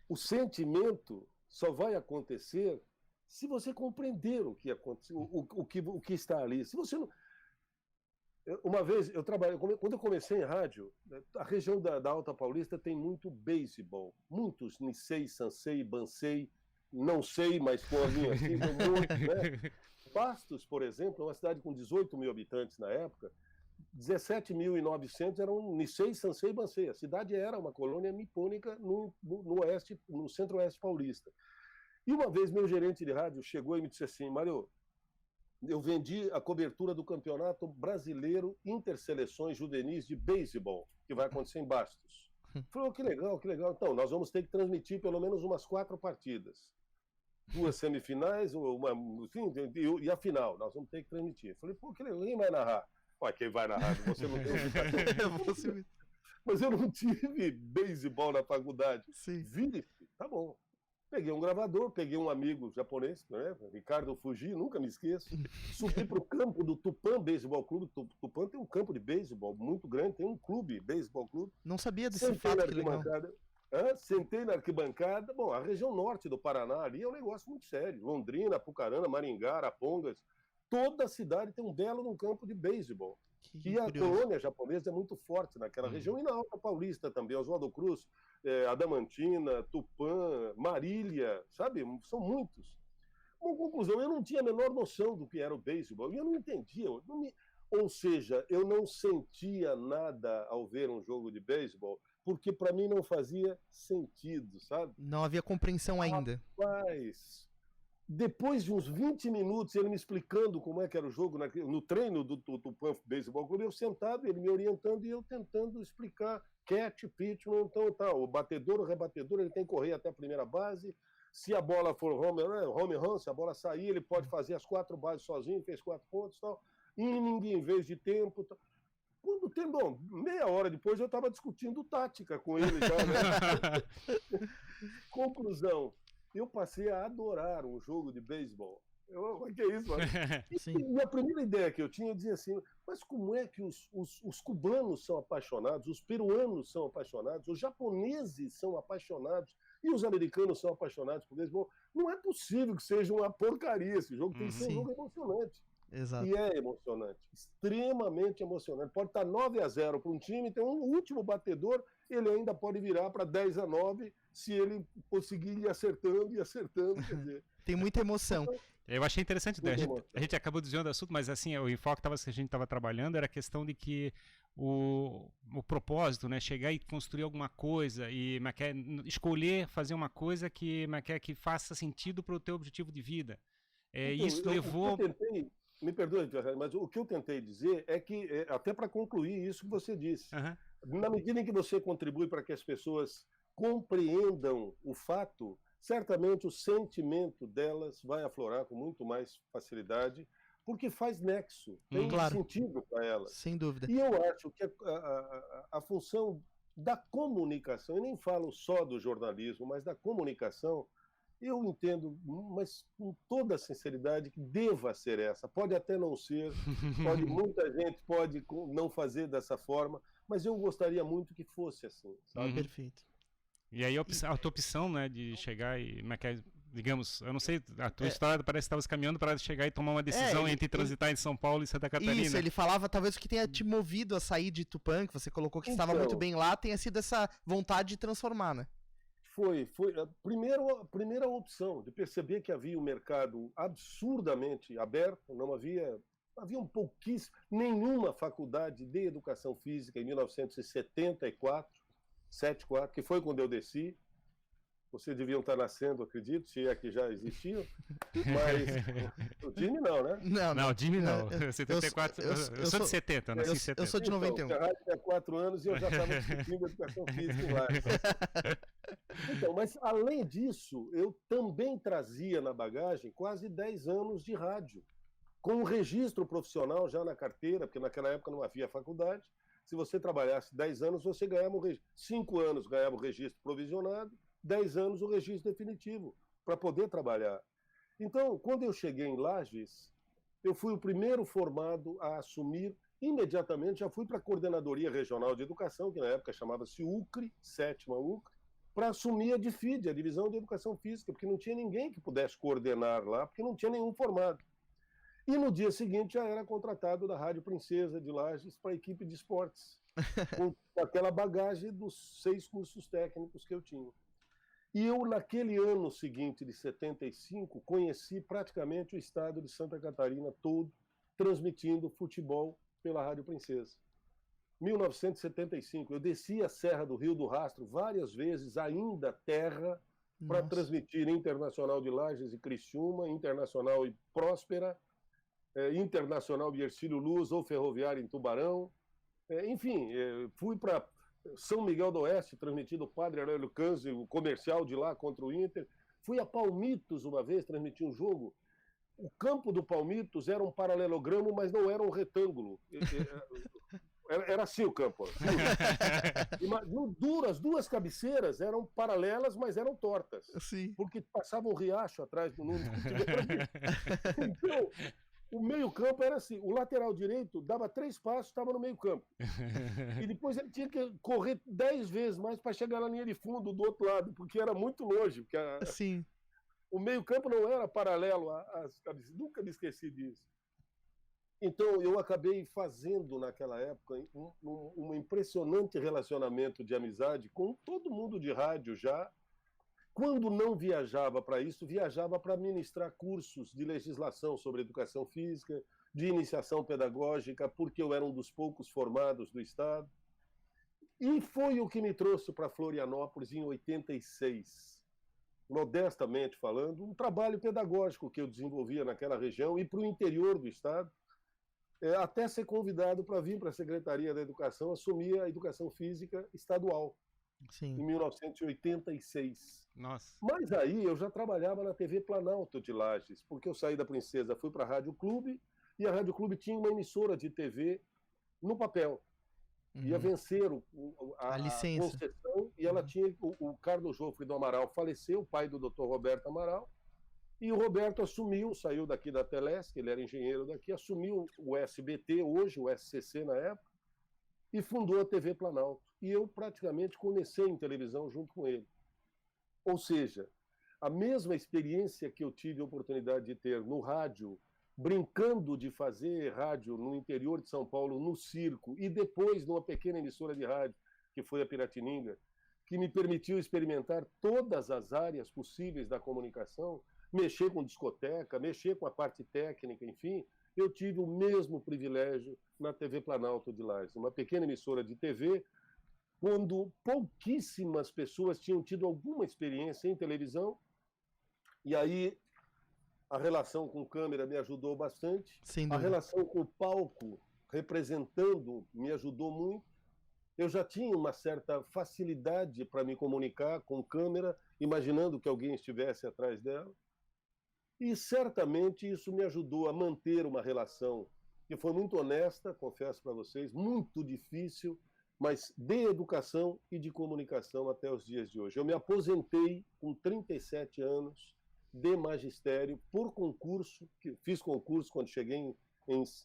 O sentimento só vai acontecer se você compreender o que aconteceu, o que está ali. Se você não... Uma vez eu trabalhei, quando eu comecei em rádio, a região da Alta Paulista tem muito beisebol, muitos Nisei, Sansei, Bansei, não sei, mas com a minha assim, muito, né? Bastos, por exemplo, é uma cidade com 18 mil habitantes na época, 17.900 eram Nisei, Sansei e Bansei. A cidade era uma colônia nipônica no centro-oeste paulista. E uma vez meu gerente de rádio chegou e me disse assim, Mário, eu vendi a cobertura do Campeonato Brasileiro Interseleções Juvenis de Beisebol, que vai acontecer em Bastos. Falei, que legal, que legal. Então, nós vamos ter que transmitir pelo menos umas 4 partidas. 2 semifinais, enfim, e a final, nós vamos ter que transmitir. Falei, que legal, quem vai narrar? Quem vai narrar? Você não tem Mas eu não tive beisebol na faculdade. Sim. Tá bom. Peguei um gravador, peguei um amigo japonês, né? Ricardo Fuji, nunca me esqueço. Subi para o campo do Tupã Beisebol Clube. Tupã tem um campo de beisebol muito grande, tem um clube, beisebol clube. Não sabia desse fato, que legal. Sentei na arquibancada. Bom, a região norte do Paraná ali é um negócio muito sério. Londrina, Apucarana, Maringá, Arapongas. Toda a cidade tem um belo campo de beisebol. E a colônia japonesa é muito forte naquela região, e na Alta Paulista também, Oswaldo Cruz, Adamantina, Tupã, Marília, sabe? São muitos. Com conclusão, eu não tinha a menor noção do que era o beisebol, e eu não entendia. Ou seja, eu não sentia nada ao ver um jogo de beisebol, porque para mim não fazia sentido, sabe? Não havia compreensão ainda. Rapaz, depois de uns 20 minutos, ele me explicando como é que era o jogo no treino do Tupã Beisebol Clube, eu sentado, ele me orientando e eu tentando explicar catch, pitch, então tá, o batedor, o rebatedor, ele tem que correr até a primeira base, se a bola for home run, se a bola sair, ele pode fazer as 4 bases sozinho, fez 4 pontos e tal, inning em vez de tempo, tal. Quando tem, bom, meia hora depois eu estava discutindo tática com ele já, né? Conclusão, eu passei a adorar um jogo de beisebol. Que é isso, mano? E a primeira ideia que eu tinha, eu dizia assim, mas como é que os cubanos são apaixonados, os peruanos são apaixonados, os japoneses são apaixonados e os americanos são apaixonados por beisebol? Não é possível que seja uma porcaria esse jogo, tem que ser um jogo emocionante. Exato. E é emocionante, extremamente emocionante. Pode estar 9-0 para um time, tem um último batedor, ele ainda pode virar para 10-9 se ele conseguir ir acertando, quer dizer. Tem muita emoção. Eu achei interessante, a gente acabou desviando do assunto, mas assim, o enfoque que a gente estava trabalhando era a questão de que o propósito, né, chegar e construir alguma coisa e escolher fazer uma coisa que faça sentido para o teu objetivo de vida. Então, isso levou... Me perdoe, mas o que eu tentei dizer é que, até para concluir isso que você disse, na medida em que você contribui para que as pessoas compreendam o fato, certamente o sentimento delas vai aflorar com muito mais facilidade, porque faz nexo, tem sentido para elas. Sem dúvida. E eu acho que a função da comunicação, eu nem falo só do jornalismo, mas da comunicação, eu entendo, mas com toda a sinceridade, que deva ser essa. Pode até não ser, muita gente pode não fazer dessa forma, mas eu gostaria muito que fosse assim, sabe? Perfeito. E aí a tua opção, né, de chegar e, digamos, eu não sei, a tua história parece que estava caminhando para chegar e tomar uma decisão entre transitar em São Paulo e Santa Catarina. Isso, ele falava, talvez o que tenha te movido a sair de Tupã, que você colocou que estava muito bem lá, tenha sido essa vontade de transformar, né? Foi a primeira opção, de perceber que havia um mercado absurdamente aberto, não havia pouquíssimo, nenhuma faculdade de educação física em 1974, que foi quando eu desci. Vocês deviam estar nascendo, acredito, se é que já existiam, mas o Jimmy não, né? Não, o Jimmy não. 74, eu sou de 70, nasci em 70. Eu sou de 91. Então, a rádio tinha 4 anos e eu já estava discutindo educação física lá. Então, mas além disso, eu também trazia na bagagem quase 10 anos de rádio, com um registro profissional já na carteira, porque naquela época não havia faculdade. Se você trabalhasse 10 anos, você ganhava 5 anos ganhava o registro provisionado, 10 anos o registro definitivo, para poder trabalhar. Então, quando eu cheguei em Lages, eu fui o primeiro formado a assumir, imediatamente, já fui para a Coordenadoria Regional de Educação, que na época chamava-se UCRE, 7ª UCRE, para assumir a DIFID, a Divisão de Educação Física, porque não tinha ninguém que pudesse coordenar lá, porque não tinha nenhum formado. E no dia seguinte já era contratado da Rádio Princesa de Lages para a equipe de esportes, com aquela bagagem dos 6 cursos técnicos que eu tinha. E eu, naquele ano seguinte, de 75, conheci praticamente o estado de Santa Catarina todo, transmitindo futebol pela Rádio Princesa. 1975, eu desci a Serra do Rio do Rastro várias vezes, ainda terra, para transmitir Internacional de Lages e Criciúma, Internacional e Próspera, Internacional de Hercílio Luz ou Ferroviária em Tubarão. Enfim, fui para São Miguel do Oeste, transmitindo o Padre Aurélio Canzi, o comercial de lá contra o Inter. Fui a Palmitos uma vez, transmitir um jogo. O campo do Palmitos era um paralelogramo, mas não era um retângulo. Era assim o campo. As duas cabeceiras eram paralelas, mas eram tortas. Sim. Porque passava um riacho atrás do número. Então, o meio-campo era assim: o lateral direito dava 3 passos, estava no meio-campo. E depois ele tinha que correr 10 vezes mais para chegar na linha de fundo do outro lado, porque era muito longe. Porque Sim. O meio-campo não era paralelo às cabeceiras. Nunca me esqueci disso. Então, eu acabei fazendo, naquela época, um impressionante relacionamento de amizade com todo mundo de rádio já. Quando não viajava para isso, viajava para ministrar cursos de legislação sobre educação física, de iniciação pedagógica, porque eu era um dos poucos formados do Estado. E foi o que me trouxe para Florianópolis em 86. Modestamente falando, um trabalho pedagógico que eu desenvolvia naquela região e para o interior do Estado, até ser convidado para vir para a Secretaria da Educação assumir a educação física estadual. Sim. Em 1986. Nossa. Mas aí eu já trabalhava na TV Planalto de Lages, porque eu saí da Princesa, fui para a Rádio Clube, e a Rádio Clube tinha uma emissora de TV no papel. Ia vencer a licença. concessão, e ela tinha o Carlos Jofre do Amaral faleceu, o pai do Dr. Roberto Amaral, E o Roberto assumiu, saiu daqui da Telesc, ele era engenheiro daqui, assumiu o SBT, hoje o SCC na época, e fundou a TV Planalto. E eu praticamente comecei em televisão junto com ele. Ou seja, a mesma experiência que eu tive a oportunidade de ter no rádio, brincando de fazer rádio no interior de São Paulo, no circo, e depois numa pequena emissora de rádio, que foi a Piratininga, que me permitiu experimentar todas as áreas possíveis da comunicação, mexer com discoteca, mexer com a parte técnica, enfim, eu tive o mesmo privilégio na TV Planalto de Lages, uma pequena emissora de TV, quando pouquíssimas pessoas tinham tido alguma experiência em televisão, e aí a relação com câmera me ajudou bastante, a relação com o palco representando me ajudou muito. Eu já tinha uma certa facilidade para me comunicar com câmera, imaginando que alguém estivesse atrás dela. E certamente isso me ajudou a manter uma relação que foi muito honesta, confesso para vocês, muito difícil, mas de educação e de comunicação até os dias de hoje. Eu me aposentei com 37 anos de magistério por concurso, fiz concurso quando cheguei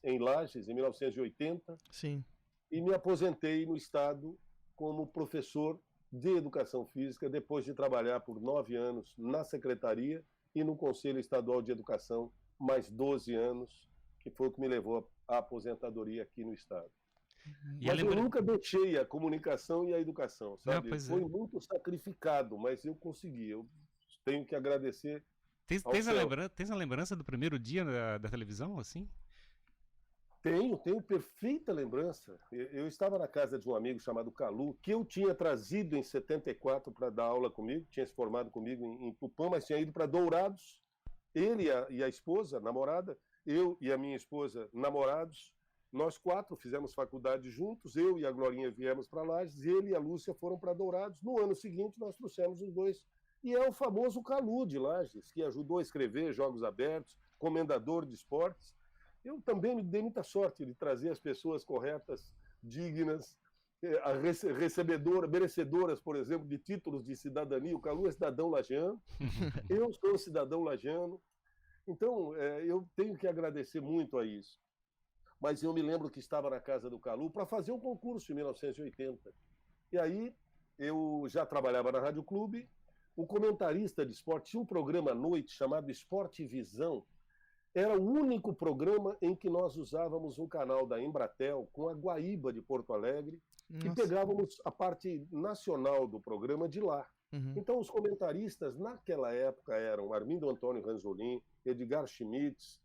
em Lages, em 1980. Sim. E me aposentei no Estado como professor de Educação Física, depois de trabalhar por 9 anos na Secretaria e no Conselho Estadual de Educação, mais 12 anos, que foi o que me levou à aposentadoria aqui no Estado. Mas eu nunca deixei a comunicação e a educação, sabe? Não, foi muito sacrificado, mas eu consegui. Eu tenho que agradecer ao Tens céu. a lembrança do primeiro dia da televisão, assim? Tenho perfeita lembrança. Eu estava na casa de um amigo chamado Calu, que eu tinha trazido em 74 para dar aula comigo, tinha se formado comigo em Tupã, mas tinha ido para Dourados. Ele e a esposa, namorada, eu e a minha esposa, namorados, nós 4 fizemos faculdade juntos, eu e a Glorinha viemos para Lages, ele e a Lúcia foram para Dourados. No ano seguinte, nós trouxemos os dois. E é o famoso Calu de Lages, que ajudou a escrever Jogos Abertos, comendador de esportes. Eu também me dei muita sorte de trazer as pessoas corretas, dignas, merecedoras, por exemplo, de títulos de cidadania. O Calu é cidadão lagiano, eu sou cidadão lagiano. Então, eu tenho que agradecer muito a isso. Mas eu me lembro que estava na casa do Calu para fazer um concurso em 1980. E aí, eu já trabalhava na Rádio Clube. O comentarista de esporte tinha um programa à noite chamado Esporte Visão. Era o único programa em que nós usávamos um canal da Embratel com a Guaíba de Porto Alegre. Nossa. E pegávamos a parte nacional do programa de lá. Uhum. Então, os comentaristas naquela época eram Armindo Antônio Ranzolin, Edgar Schmitz,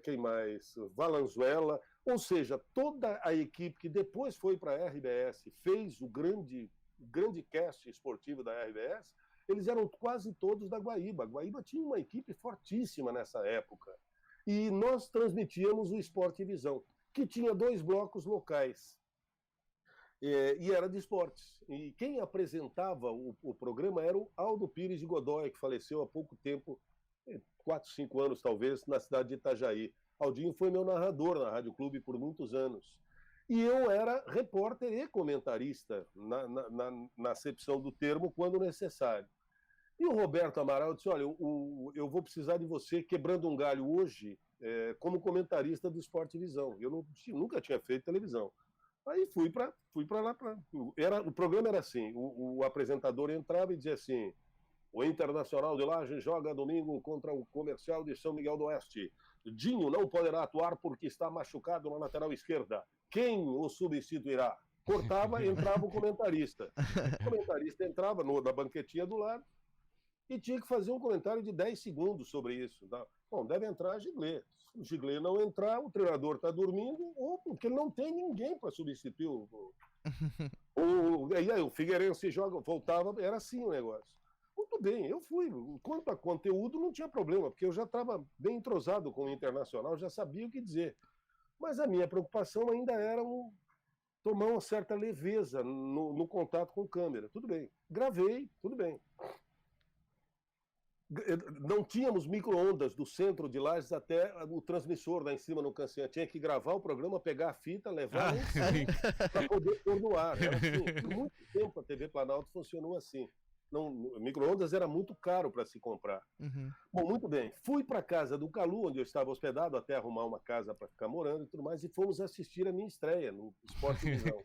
quem mais? Valenzuela, ou seja, toda a equipe que depois foi para a RBS, fez o grande cast esportivo da RBS, eles eram quase todos da Guaíba. A Guaíba tinha uma equipe fortíssima nessa época. E nós transmitíamos o Esporte Visão, que tinha 2 blocos locais. E era de esportes. E quem apresentava o programa era o Aldo Pires de Godoy, que faleceu há pouco tempo, 4, 5 anos talvez, na cidade de Itajaí. Aldinho foi meu narrador na Rádio Clube por muitos anos. E eu era repórter e comentarista, na acepção do termo, quando necessário. E o Roberto Amaral disse, olha, eu vou precisar de você quebrando um galho hoje como comentarista do Esporte Visão. Eu nunca tinha feito televisão. Aí fui para lá. O programa era assim, o apresentador entrava e dizia assim, o Internacional de Lages joga domingo contra o Comercial de São Miguel do Oeste. Dinho não poderá atuar porque está machucado na lateral esquerda. Quem o substituirá? Cortava, entrava o comentarista. O comentarista entrava na banquetinha do lado, e tinha que fazer um comentário de 10 segundos sobre isso. Tá? Bom, deve entrar Giglé. Se o Giglé não entrar, o treinador está dormindo, ou porque não tem ninguém para substituir E aí o Figueirense voltava, era assim o negócio. Muito bem, eu fui. Quanto a conteúdo, não tinha problema, porque eu já estava bem entrosado com o Internacional, já sabia o que dizer. Mas a minha preocupação ainda era tomar uma certa leveza no contato com câmera. Tudo bem. Gravei, tudo bem. Não tínhamos micro-ondas do centro de Lages até o transmissor lá em cima no Cancinha. Tinha que gravar o programa, pegar a fita, levar para poder pôr no ar. Era assim. Por muito tempo a TV Planalto funcionou assim. Micro-ondas era muito caro para se comprar. Uhum. Bom, muito bem. Fui para a casa do Calu, onde eu estava hospedado, até arrumar uma casa para ficar morando e tudo mais, e fomos assistir a minha estreia no Sport Visão.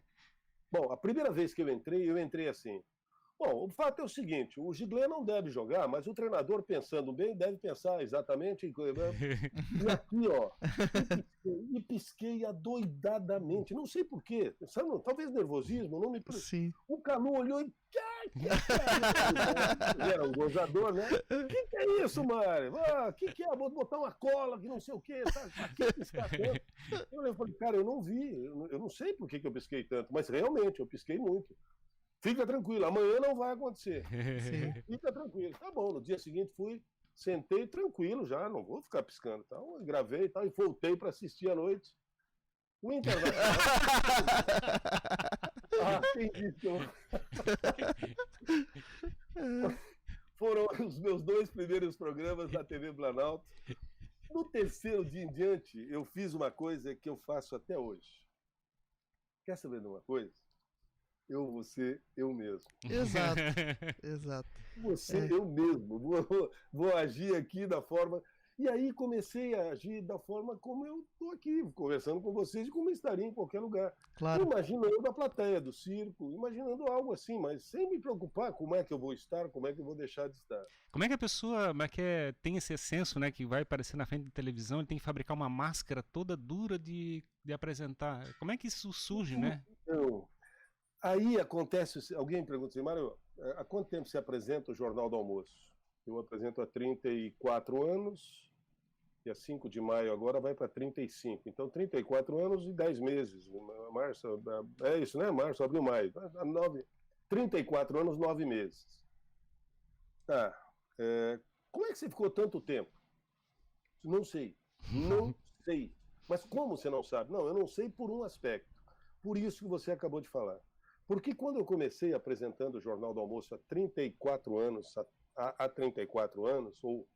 Bom, a primeira vez que eu entrei assim. Bom, o fato é o seguinte, o Giglet não deve jogar, mas o treinador, pensando bem, deve pensar exatamente... E aqui, ó, e pisquei adoidadamente, não sei porquê, talvez nervosismo, não me... Sim. O Calu olhou e... Era um gozador, né? O que é isso, Mário? O que é? Vou botar uma cola, que não sei o quê. Aqui piscar tanto. Eu falei, cara, eu não vi, eu não sei por que eu pisquei tanto, mas realmente eu pisquei muito. Fica tranquilo, amanhã não vai acontecer. Sim. Fica tranquilo. Tá bom, no dia seguinte fui, sentei tranquilo já, não vou ficar piscando. Então, gravei e tal, e voltei para assistir à noite. O Internacional. Quem disse Foram os meus 2 primeiros programas da TV Planalto. No terceiro dia em diante, eu fiz uma coisa que eu faço até hoje. Quer saber de uma coisa? Eu vou ser eu mesmo. Exato, exato. Vou ser eu mesmo. Vou agir aqui da forma... E aí comecei a agir da forma como eu estou aqui, conversando com vocês, e como eu estaria em qualquer lugar. Claro. Imaginando a plateia do circo, imaginando algo assim, mas sem me preocupar como é que eu vou estar, como é que eu vou deixar de estar. Como é que a pessoa tem esse senso, né, que vai aparecer na frente da televisão, ele tem que fabricar uma máscara toda dura de apresentar? Como é que isso surge, né? Então, aí acontece, alguém me pergunta assim, Mário, há quanto tempo você apresenta o Jornal do Almoço? Eu apresento há 34 anos, dia 5 de maio agora vai para 35. Então, 34 anos e 10 meses. Março, é isso, né? Março, abril, maio. 34 anos, 9 meses. Tá. Como é que você ficou tanto tempo? Não sei. Não sei. Mas como você não sabe? Não, eu não sei por um aspecto. Por isso que você acabou de falar. Porque quando eu comecei apresentando o Jornal do Almoço há 34 anos, ou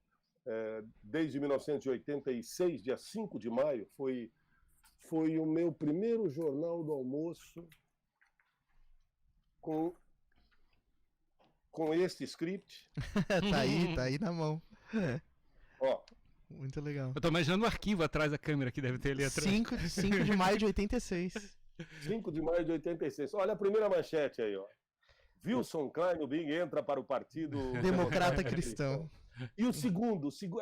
desde 1986, dia 5 de maio, foi o meu primeiro Jornal do Almoço com este script. Tá aí na mão. Ó, muito legal. Eu tô imaginando o arquivo atrás da câmera que deve ter ali atrás. 5 de maio de 86. 5 de maio de 86. Olha a primeira manchete aí, ó. Wilson Klein entra para o Partido Democrata Cristão. E a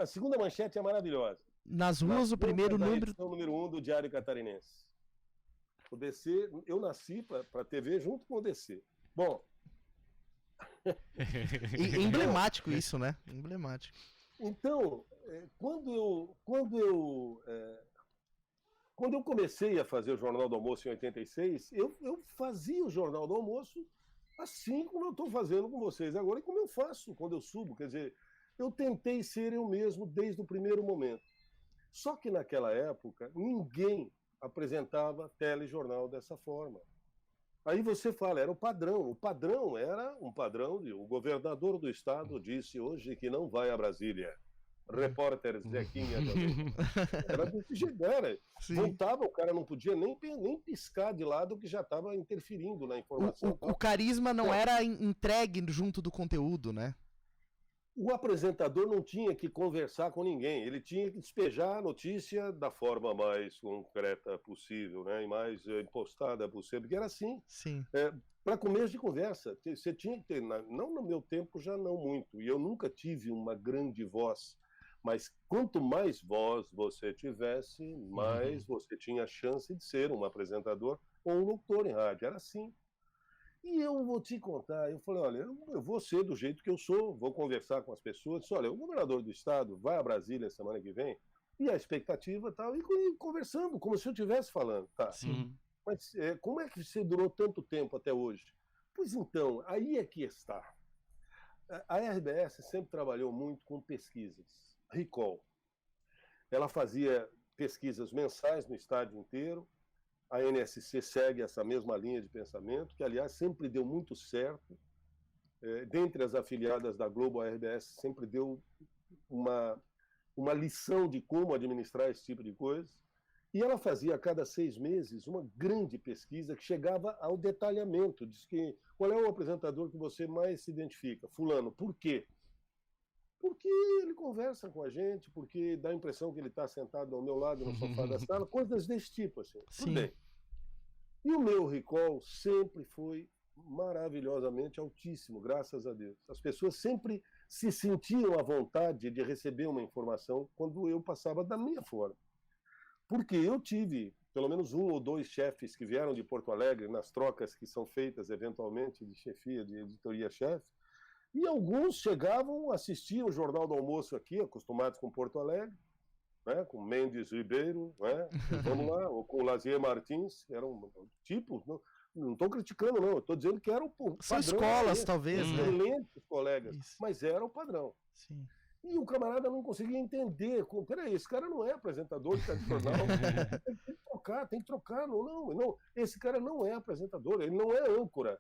segunda manchete é maravilhosa. Nas ruas, o primeiro número... número 1 do Diário Catarinense. O DC, eu nasci para a TV junto com o DC. Bom... Emblemático isso, né? Emblemático. Então, quando eu comecei a fazer o Jornal do Almoço em 86, eu fazia o Jornal do Almoço assim como eu estou fazendo com vocês agora e como eu faço quando eu subo. Quer dizer, eu tentei ser eu mesmo desde o primeiro momento. Só que naquela época, ninguém apresentava telejornal dessa forma. Aí você fala, era o padrão. O padrão era um padrão o governador do estado disse hoje que não vai a Brasília. Repórter Zequinha também. Era desse jeito, era. Voltava, o cara não podia nem piscar de lado que já estava interferindo na informação. O carisma não era entregue junto do conteúdo, né? O apresentador não tinha que conversar com ninguém, ele tinha que despejar a notícia da forma mais concreta possível, né? E mais impostada possível, porque era assim. Sim. Para começo de conversa, você tinha que ter, não no meu tempo já não muito, e eu nunca tive uma grande voz, mas quanto mais voz você tivesse, mais você tinha a chance de ser um apresentador ou um locutor em rádio, era assim. E eu vou te contar, eu falei, olha, eu vou ser do jeito que eu sou, vou conversar com as pessoas, disse, olha, o governador do estado vai a Brasília semana que vem, e a expectativa tal, e conversando, como se eu estivesse falando, tá? Sim. Mas como é que você durou tanto tempo até hoje? Pois então, aí é que está. A RBS sempre trabalhou muito com pesquisas, recall. Ela fazia pesquisas mensais no estado inteiro. A NSC segue essa mesma linha de pensamento, que, aliás, sempre deu muito certo. Dentre as afiliadas da Globo, a RBS sempre deu uma lição de como administrar esse tipo de coisa. E ela fazia a cada 6 meses uma grande pesquisa que chegava ao detalhamento. Diz que qual é o apresentador que você mais se identifica? Fulano. Por quê? Porque ele conversa com a gente, porque dá a impressão que ele está sentado ao meu lado no sofá da sala, coisas desse tipo, assim. Tudo bem. E o meu recall sempre foi maravilhosamente altíssimo, graças a Deus. As pessoas sempre se sentiam à vontade de receber uma informação quando eu passava da minha forma. Porque eu tive pelo menos 1 ou 2 chefes que vieram de Porto Alegre nas trocas que são feitas eventualmente de chefia, de editoria-chefe, e alguns chegavam, assistiam o Jornal do Almoço aqui, acostumados com Porto Alegre, né, com Mendes Ribeiro, né, vamos lá, ou com Lazier Martins, eram tipos, não estou criticando não, estou dizendo que era o padrão. São escolas, talvez, né? Excelentes colegas, Isso. mas era o padrão. Sim. E o camarada não conseguia entender. Peraí, esse cara não é apresentador de telejornal. Tem que trocar. Não, esse cara não é apresentador, ele não é âncora.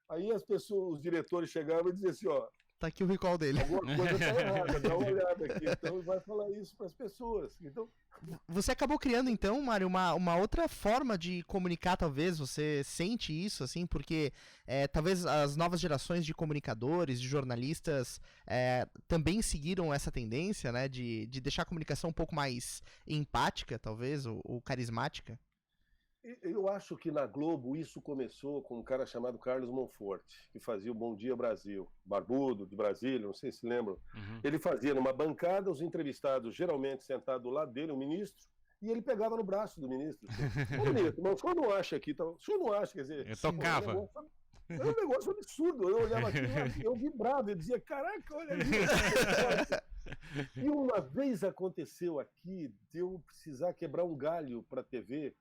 Aí as pessoas, os diretores chegavam e diziam assim, ó, Tá aqui o recall dele. alguma coisa está errada, dá uma olhada aqui. Então vai falar isso para as pessoas. Então, Você acabou criando, então, Mário, uma outra forma de comunicar, talvez, você sente isso, assim, porque talvez as novas gerações de comunicadores, de jornalistas, também seguiram essa tendência, né, de deixar a comunicação um pouco mais empática, talvez, ou carismática? eu acho que na Globo isso começou com um cara chamado Carlos Monforte, que fazia o Bom Dia Brasil, barbudo, de Brasília, não sei se lembram. Ele fazia numa bancada, os entrevistados geralmente sentados do lado dele, o ministro, e ele pegava no braço do ministro. Ô, ministro, mas o senhor não acha aqui, o senhor não acha, quer dizer... Eu tocava. É um negócio absurdo, eu olhava aqui, eu vibrava, eu dizia, caraca, olha isso. E uma vez aconteceu aqui, de eu precisar quebrar um galho para a TV,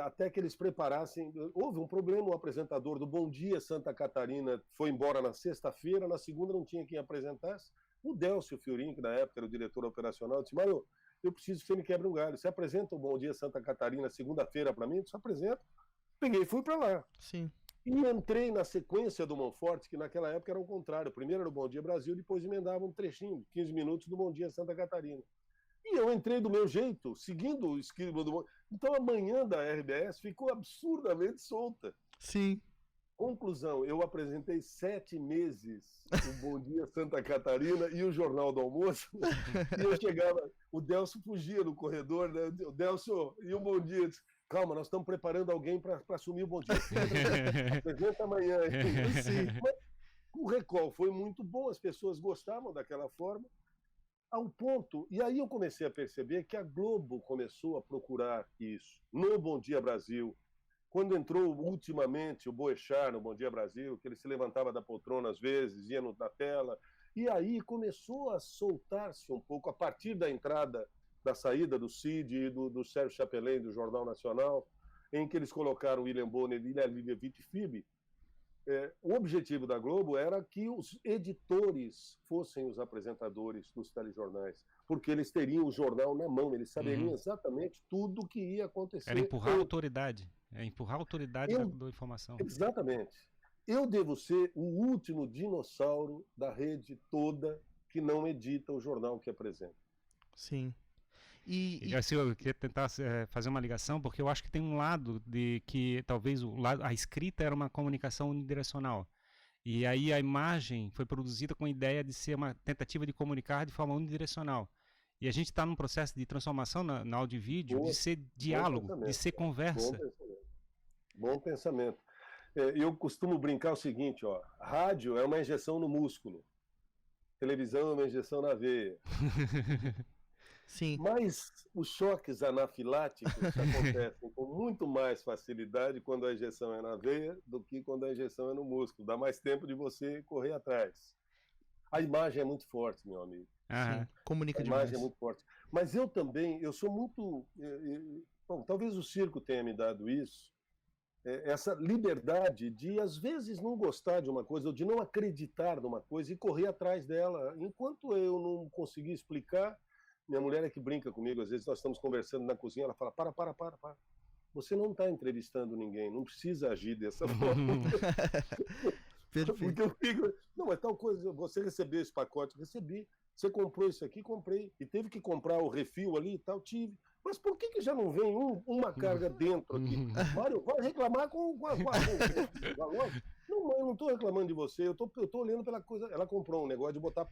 até que eles preparassem. Houve um problema, o apresentador do Bom Dia Santa Catarina foi embora na sexta-feira, na segunda não tinha quem apresentasse. O Délcio Fiorin, que na época era o diretor operacional, disse, Mário, eu preciso que você me quebre um galho. Você apresenta o Bom Dia Santa Catarina segunda-feira para mim? Eu disse, apresenta. Peguei e fui para lá. Sim. E entrei na sequência do Monforte, que naquela época era o contrário. Primeiro era o Bom Dia Brasil, depois emendava um trechinho, 15 minutos do Bom Dia Santa Catarina. E eu entrei do meu jeito, seguindo o esquema do... Então a manhã da RBS ficou absurdamente solta. Sim. Conclusão, eu apresentei 7 meses o Bom Dia Santa Catarina e o Jornal do Almoço. E eu chegava, o Délcio fugia no corredor, né? O Délcio e o Bom Dia. Disse, calma, nós estamos preparando alguém para assumir o Bom Dia. Apresenta amanhã. Sim. Mas o recall foi muito bom, as pessoas gostavam daquela forma. Ao ponto, e aí eu comecei a perceber que a Globo começou a procurar isso. No Bom Dia Brasil, quando entrou ultimamente o Boechat no Bom Dia Brasil, que ele se levantava da poltrona às vezes, ia na tela, e aí começou a soltar-se um pouco, a partir da entrada, da saída do Cid e do Sérgio Chapelain, do Jornal Nacional, em que eles colocaram o William Bonner e a Lívia Vitfib. O objetivo da Globo era que os editores fossem os apresentadores dos telejornais, porque eles teriam o jornal na mão, eles saberiam exatamente tudo o que ia acontecer. Era empurrar a autoridade, empurrar a autoridade da informação. Exatamente. Eu devo ser o último dinossauro da rede toda que não edita o jornal que apresenta. Sim. E assim, eu queria tentar fazer uma ligação, porque eu acho que tem um lado de que talvez a escrita era uma comunicação unidirecional. E aí a imagem foi produzida com a ideia de ser uma tentativa de comunicar de forma unidirecional. E a gente está num processo de transformação na áudio e vídeo, de ser diálogo, de ser conversa. Bom pensamento. Eu costumo brincar o seguinte, ó, rádio é uma injeção no músculo, televisão é uma injeção na veia. Sim. Mas os choques anafiláticos acontecem com muito mais facilidade quando a injeção é na veia do que quando a injeção é no músculo. Dá mais tempo de você correr atrás. A imagem é muito forte, meu amigo. Sim, comunica demais. A imagem demais. é muito forte. Mas eu também, eu sou muito... Bom, talvez o circo tenha me dado isso, essa liberdade de, às vezes, não gostar de uma coisa, ou de não acreditar numa coisa e correr atrás dela. Enquanto eu não conseguir explicar, minha mulher é que brinca comigo, às vezes nós estamos conversando na cozinha, ela fala, para. Você não está entrevistando ninguém, não precisa agir dessa forma. Porque eu fico, não, é tal coisa, você recebeu esse pacote, recebi. Você comprou isso aqui, comprei. E teve que comprar o refil ali e tal, tive. Mas por que já não vem uma carga dentro aqui? Mário, vai reclamar com a loja. Não, eu não estou reclamando de você, eu estou olhando pela coisa. Ela comprou um negócio de botar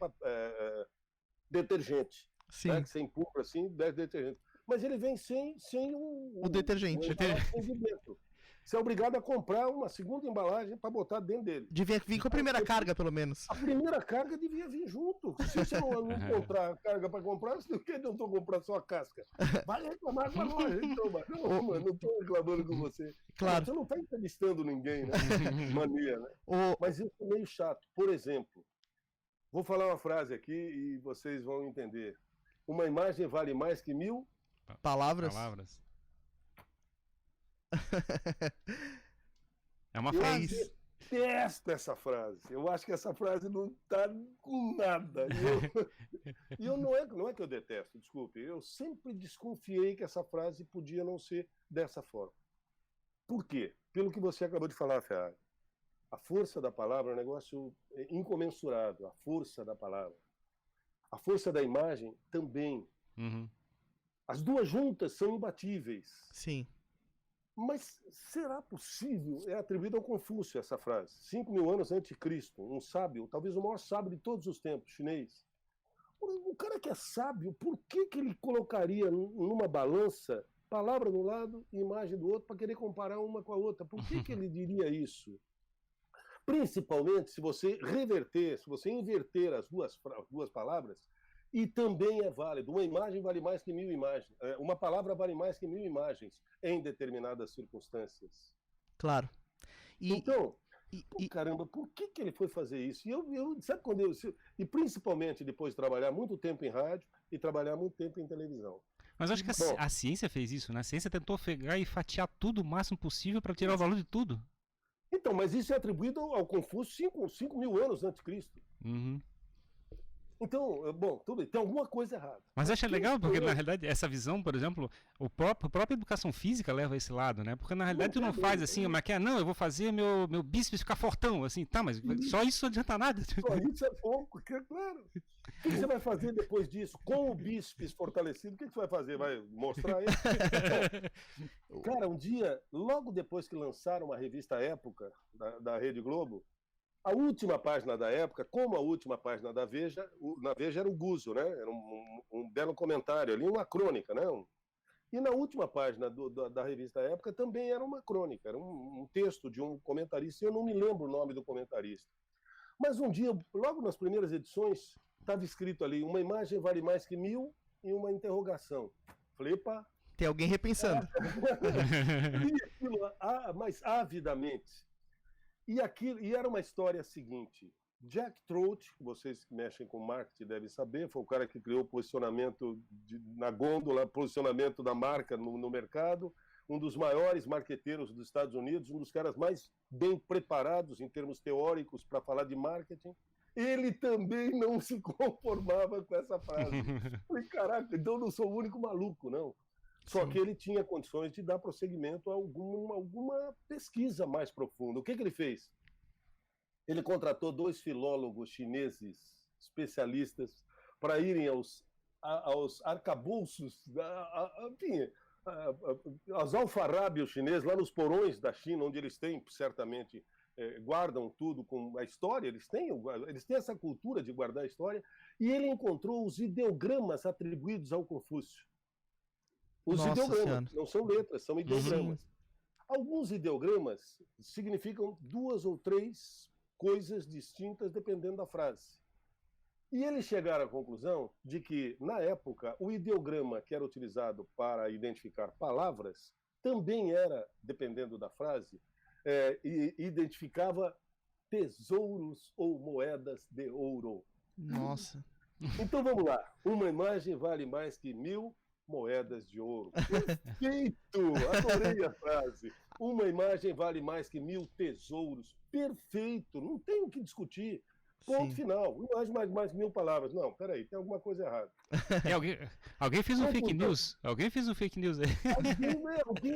detergente. Sim. Né? Que você empurra assim, 10 detergentes. Mas ele vem sem o detergente. Dentro. Você é obrigado a comprar uma segunda embalagem para botar dentro dele. Devia vir com a primeira carga, pelo menos. A primeira carga devia vir junto. Se você não encontrar a carga para comprar, você não estou comprando só a casca. Vai reclamar com a loja. Então, não estou reclamando com você. Claro. Você não está entrevistando ninguém, né? Mania, né? Mas isso é meio chato. Por exemplo, vou falar uma frase aqui e vocês vão entender. Uma imagem vale mais que 1000 palavras. É uma frase. Eu detesto essa frase. Eu acho que essa frase não está com nada. E eu não é que eu detesto, desculpe. Eu sempre desconfiei que essa frase podia não ser dessa forma. Por quê? Pelo que você acabou de falar, Ferrari. A força da palavra é um negócio incomensurável. A força da palavra. A força da imagem também. Uhum. As duas juntas são imbatíveis. Sim. Mas será possível? É atribuída ao Confúcio essa frase. 5.000 anos antes de Cristo, um sábio, talvez o maior sábio de todos os tempos, chinês. O cara que é sábio, por que ele colocaria numa balança palavra de um lado e imagem do outro para querer comparar uma com a outra? Por que ele diria isso? Principalmente se você inverter as duas palavras, e também é válido. Uma imagem vale mais que 1000 imagens. Uma palavra vale mais que 1000 imagens em determinadas circunstâncias. Claro. Então, caramba, por que ele foi fazer isso? Sabe quando e principalmente depois de trabalhar muito tempo em rádio e trabalhar muito tempo em televisão. Mas eu acho que a ciência fez isso, né? A ciência tentou pegar e fatiar tudo o máximo possível para tirar o valor de tudo. Então, mas isso é atribuído ao Confúcio 5.000 anos antes de Cristo. Uhum. Então, tudo bem, tem alguma coisa errada. Mas eu acho legal, porque na realidade essa visão, por exemplo, a própria educação física leva a esse lado, né? Porque na realidade tu não faz assim, mas não, eu vou fazer meu bíceps ficar fortão, assim, tá, mas só isso não adianta nada. Só isso é pouco, claro. O que você vai fazer depois disso? Com o bíceps fortalecido, o que você vai fazer? Vai mostrar ele? Cara, um dia, logo depois que lançaram a revista Época, da Rede Globo, a última página da Época, como a última página da Veja, na Veja era o Guzo, né? Era um belo comentário ali, uma crônica, né? E na última página da revista Época também era uma crônica, era um texto de um comentarista, eu não me lembro o nome do comentarista. Mas um dia, logo nas primeiras edições, estava escrito ali, uma imagem vale mais que 1000 e uma interrogação. Falei, epa... Tem alguém repensando. Mas avidamente. E era uma história seguinte. Jack Trout, que vocês que mexem com marketing devem saber, foi o cara que criou o posicionamento na gôndola, posicionamento da marca no mercado, um dos maiores marqueteiros dos Estados Unidos, um dos caras mais bem preparados em termos teóricos para falar de marketing. Ele também não se conformava com essa frase. Falei, caraca, então eu não sou o único maluco, não. Só que ele tinha condições de dar prosseguimento a alguma pesquisa mais profunda. O que ele fez? Ele contratou 2 filólogos chineses especialistas para irem aos arcabouços, enfim, aos alfarrábios chineses, lá nos porões da China, onde eles têm, certamente, guardam tudo com a história, eles têm essa cultura de guardar a história, e ele encontrou os ideogramas atribuídos ao Confúcio. Os ideogramas, não são letras, são ideogramas. Alguns ideogramas significam 2 ou 3 coisas distintas dependendo da frase. E eles chegaram à conclusão de que, na época, o ideograma que era utilizado para identificar palavras também era, dependendo da frase, identificava tesouros ou moedas de ouro. Nossa. Então vamos lá. Uma imagem vale mais que 1000 moedas de ouro. Perfeito! Adorei a frase. Uma imagem vale mais que 1000 tesouros. Perfeito! Não tem o que discutir. Ponto final. Imagem vale mais que 1000 palavras. Não, peraí, tem alguma coisa errada. Alguém fez um fake news? Alguém fez um fake news aí?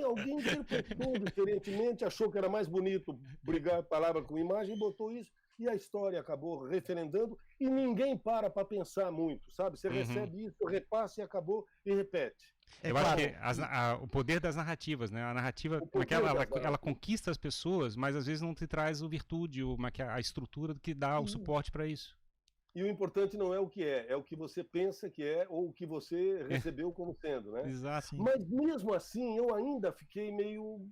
Alguém interpretou diferentemente, achou que era mais bonito brigar palavra com imagem e botou isso. e a história acabou referendando, e ninguém para pensar muito, sabe? Você recebe isso, repassa e acabou, e repete. Eu acho que o poder das narrativas, né? A narrativa, ela conquista as pessoas, mas às vezes não te traz o virtude, a estrutura que dá o suporte para isso. E o importante não é o que é o que você pensa que é ou o que você recebeu como sendo, né? Exato. Mas mesmo assim, eu ainda fiquei meio...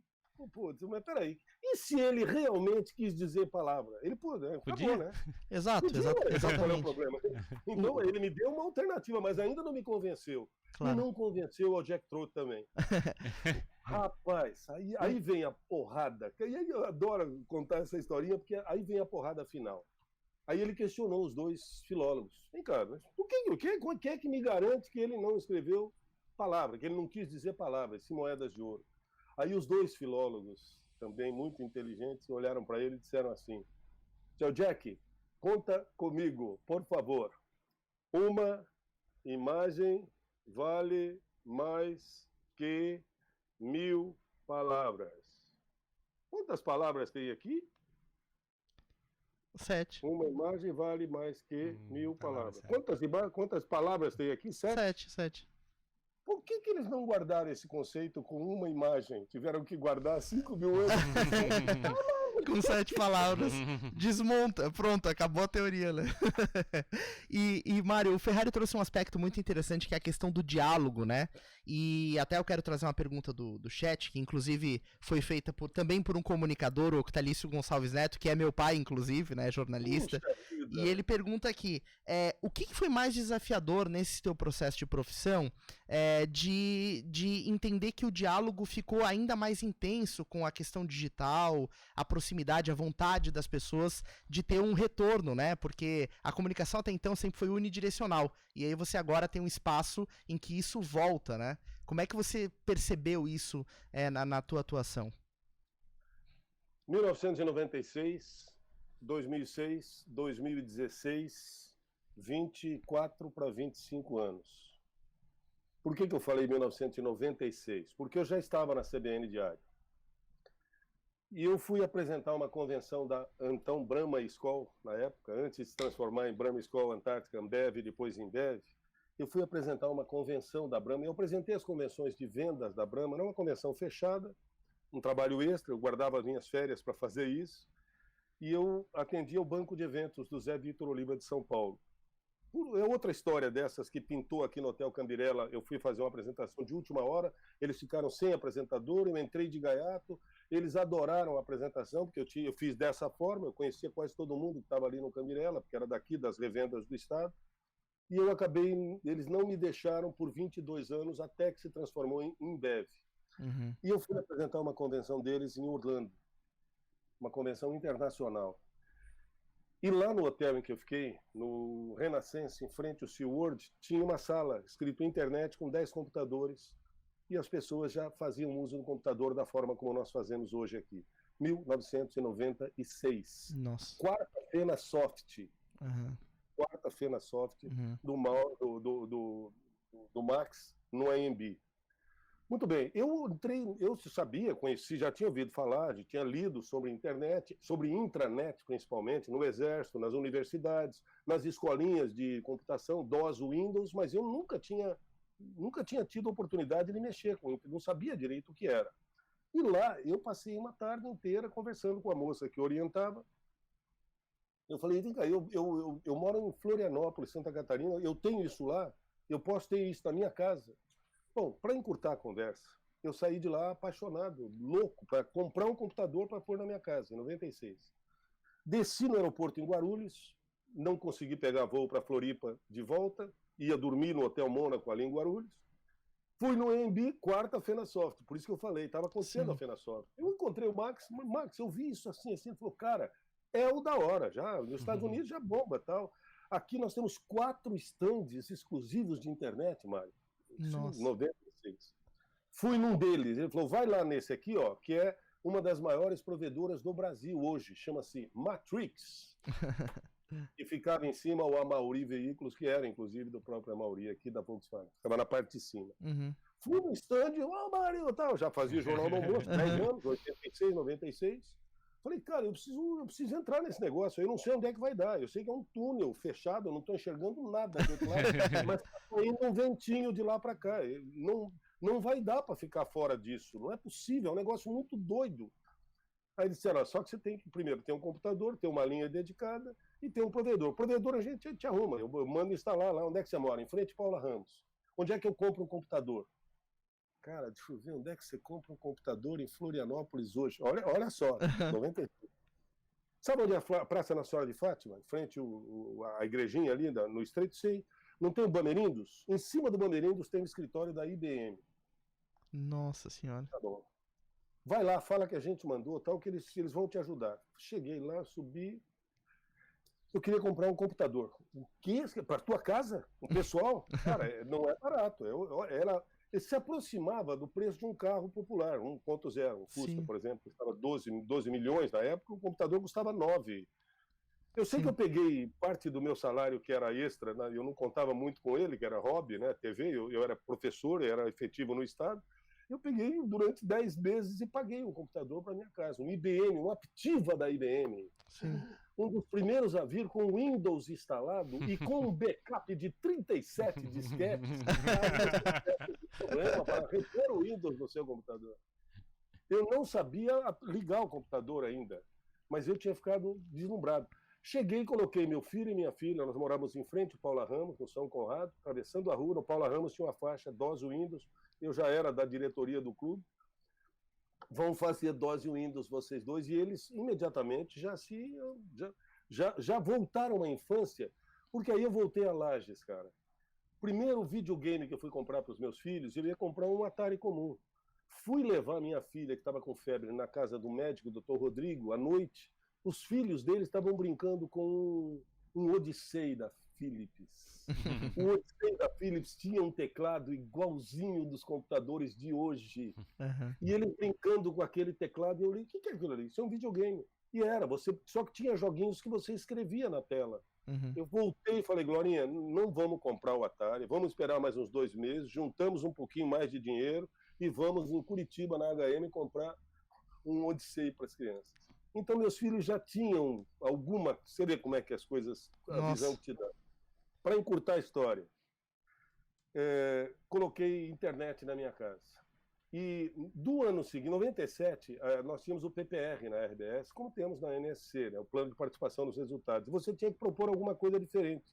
Pô, mas peraí, e se ele realmente quis dizer palavra? Ele podia, acabou, né? Exato, exatamente. Qual é o problema? Então ele me deu uma alternativa, mas ainda não me convenceu. Claro. E não convenceu o Jack Trout também. Rapaz, aí vem a porrada. E aí eu adoro contar essa historinha, porque aí vem a porrada final. Aí ele questionou os dois filólogos. Vem cá, mas o que é que me garante que ele não escreveu palavra, que ele não quis dizer palavras, sim moedas de ouro? Aí os dois filólogos, também muito inteligentes, olharam para ele e disseram assim: Seu Jack, conta comigo, por favor. Uma imagem vale mais que 1000 palavras. Quantas palavras tem aqui? 7. Uma imagem vale mais que 1000 palavras. Quantas palavras tem aqui? 7? 7. Por que eles não guardaram esse conceito com uma imagem? Tiveram que guardar 5.000 anos. Com 7 palavras. Desmonta. Pronto, acabou a teoria, né? E Mário, o Ferrari trouxe um aspecto muito interessante, que é a questão do diálogo, né? E até eu quero trazer uma pergunta do chat, que inclusive foi feita também por um comunicador, o Octalício Gonçalves Neto, que é meu pai, inclusive, né? Jornalista. E ele pergunta aqui, o que foi mais desafiador nesse teu processo de profissão, de entender que o diálogo ficou ainda mais intenso com a questão digital, a proximidade, a vontade das pessoas de ter um retorno, né? Porque a comunicação até então sempre foi unidirecional, e aí você agora tem um espaço em que isso volta, né? Como é que você percebeu isso na tua atuação? 1996... 2006, 2016, 24 para 25 anos. Por que eu falei 1996? Porque eu já estava na CBN Diário. E eu fui apresentar uma convenção da então Brahma Skol, na época, antes de se transformar em Brahma Skol Antártica Ambev e depois Embev. Eu fui apresentar uma convenção da Brahma. Eu apresentei as convenções de vendas da Brahma, não uma convenção fechada, um trabalho extra, eu guardava as minhas férias para fazer isso. E eu atendia o banco de eventos do Zé Vitor Oliva de São Paulo. É outra história dessas que pintou aqui no Hotel Cambirela. Eu fui fazer uma apresentação de última hora, eles ficaram sem apresentador, eu entrei de gaiato, eles adoraram a apresentação, porque eu fiz dessa forma, eu conhecia quase todo mundo que estava ali no Cambirela, porque era daqui, das revendas do Estado, e eu acabei, eles não me deixaram por 22 anos, até que se transformou em Embev. Uhum. E eu fui apresentar uma convenção deles em Orlando, uma convenção internacional. E lá no hotel em que eu fiquei, no Renaissance, em frente ao SeaWorld, tinha uma sala escrito internet com 10 computadores, e as pessoas já faziam uso do computador da forma como nós fazemos hoje aqui. 1996. Nossa. Quarta-feira Soft. Uhum. Quarta-feira Soft, Uhum. do Max, no AMB. Muito bem, eu sabia, conheci, já tinha ouvido falar, já tinha lido sobre internet, sobre intranet principalmente, no Exército, nas universidades, nas escolinhas de computação, DOS, Windows, mas eu nunca tinha tido oportunidade de mexer com isso, não sabia direito o que era. E lá eu passei uma tarde inteira conversando com a moça que orientava. Eu falei, vem cá, eu moro em Florianópolis, Santa Catarina, eu tenho isso lá, eu posso ter isso na minha casa. Bom, para encurtar a conversa, eu saí de lá apaixonado, louco, para comprar um computador para pôr na minha casa, em 96. Desci no aeroporto em Guarulhos, não consegui pegar voo para Floripa de volta, ia dormir no Hotel Mônaco ali em Guarulhos. Fui no AMB, quarta FenaSoft, por isso que eu falei, estava acontecendo a FenaSoft. Eu encontrei o Max, eu vi isso assim, ele falou, cara, é o da hora, já, nos Estados Unidos já bomba tal. Aqui nós temos 4 estandes exclusivos de internet, Mário. Nossa. 96. Fui num deles, ele falou, vai lá nesse aqui, ó, que é uma das maiores provedoras do Brasil hoje, chama-se Matrix. E ficava em cima o Amauri Veículos, que era inclusive do próprio Amauri aqui da Volkswagen, ficava na parte de cima. Uhum. Fui no stand, Mário, tal, já fazia Jornal do Almoço, 10 anos, 86, 96. Falei, cara, eu preciso entrar nesse negócio, eu não sei onde é que vai dar, eu sei que é um túnel fechado, eu não estou enxergando nada do outro lado, mas está indo um ventinho de lá para cá, não vai dar para ficar fora disso, não é possível, é um negócio muito doido. Aí eles disseram, só que você tem que primeiro ter um computador, ter uma linha dedicada e ter um provedor. O provedor a gente te arruma, eu mando instalar lá, onde é que você mora? Em frente a Paula Ramos. Onde é que eu compro um computador? Cara, deixa eu ver, onde é que você compra um computador em Florianópolis hoje? Olha só, 95. Sabe onde é a Praça Nossa Senhora de Fátima? Em frente à igrejinha ali no Estreito? Sei. Não tem o Bamerindos? Em cima do Bamerindos tem o escritório da IBM. Nossa senhora. Tá bom. Vai lá, fala que a gente mandou, tal, que eles vão te ajudar. Cheguei lá, subi. Eu queria comprar um computador. O quê? Para tua casa? O pessoal? Cara, não é barato. Ele se aproximava do preço de um carro popular, 1.0. Um Fusca, Sim. por exemplo, custava 12 milhões na época, o computador custava 9. Eu sei Sim. que eu peguei parte do meu salário que era extra, né? Eu não contava muito com ele, que era hobby, né? TV, eu era professor, era efetivo no Estado. Eu peguei durante 10 meses e paguei um computador para minha casa, um IBM, uma Aptiva da IBM. Sim. Um dos primeiros a vir com Windows instalado e com um backup de 37 disquetes para repor o Windows no seu computador. Eu não sabia ligar o computador ainda, mas eu tinha ficado deslumbrado. Cheguei, coloquei meu filho e minha filha, nós morávamos em frente ao Paula Ramos, no São Conrado, atravessando a rua, no Paula Ramos tinha uma faixa DOS Windows, eu já era da diretoria do clube. Vão fazer DOS Windows vocês dois, e eles imediatamente já voltaram à infância, porque aí eu voltei a Lages, cara. Primeiro videogame que eu fui comprar para os meus filhos, eu ia comprar um Atari comum. Fui levar minha filha, que estava com febre, na casa do médico, o Dr. Rodrigo, à noite. Os filhos deles estavam brincando com um Odyssey da Philips. O Odyssey da Philips tinha um teclado igualzinho dos computadores de hoje. Uhum. E ele brincando com aquele teclado, e eu li, o que é aquilo ali? Isso é um videogame. E era, só que tinha joguinhos que você escrevia na tela. Uhum. Eu voltei e falei, Glorinha, não vamos comprar o Atari, vamos esperar mais uns 2 meses, juntamos um pouquinho mais de dinheiro e vamos em Curitiba, na HM, comprar um Odyssey para as crianças. Então, meus filhos já tinham alguma... Você vê como é que as coisas... A visão que te dá. Para encurtar a história, coloquei internet na minha casa. E do ano seguinte, em 97, nós tínhamos o PPR na RBS, como temos na NSC, né, o Plano de Participação nos Resultados. Você tinha que propor alguma coisa diferente.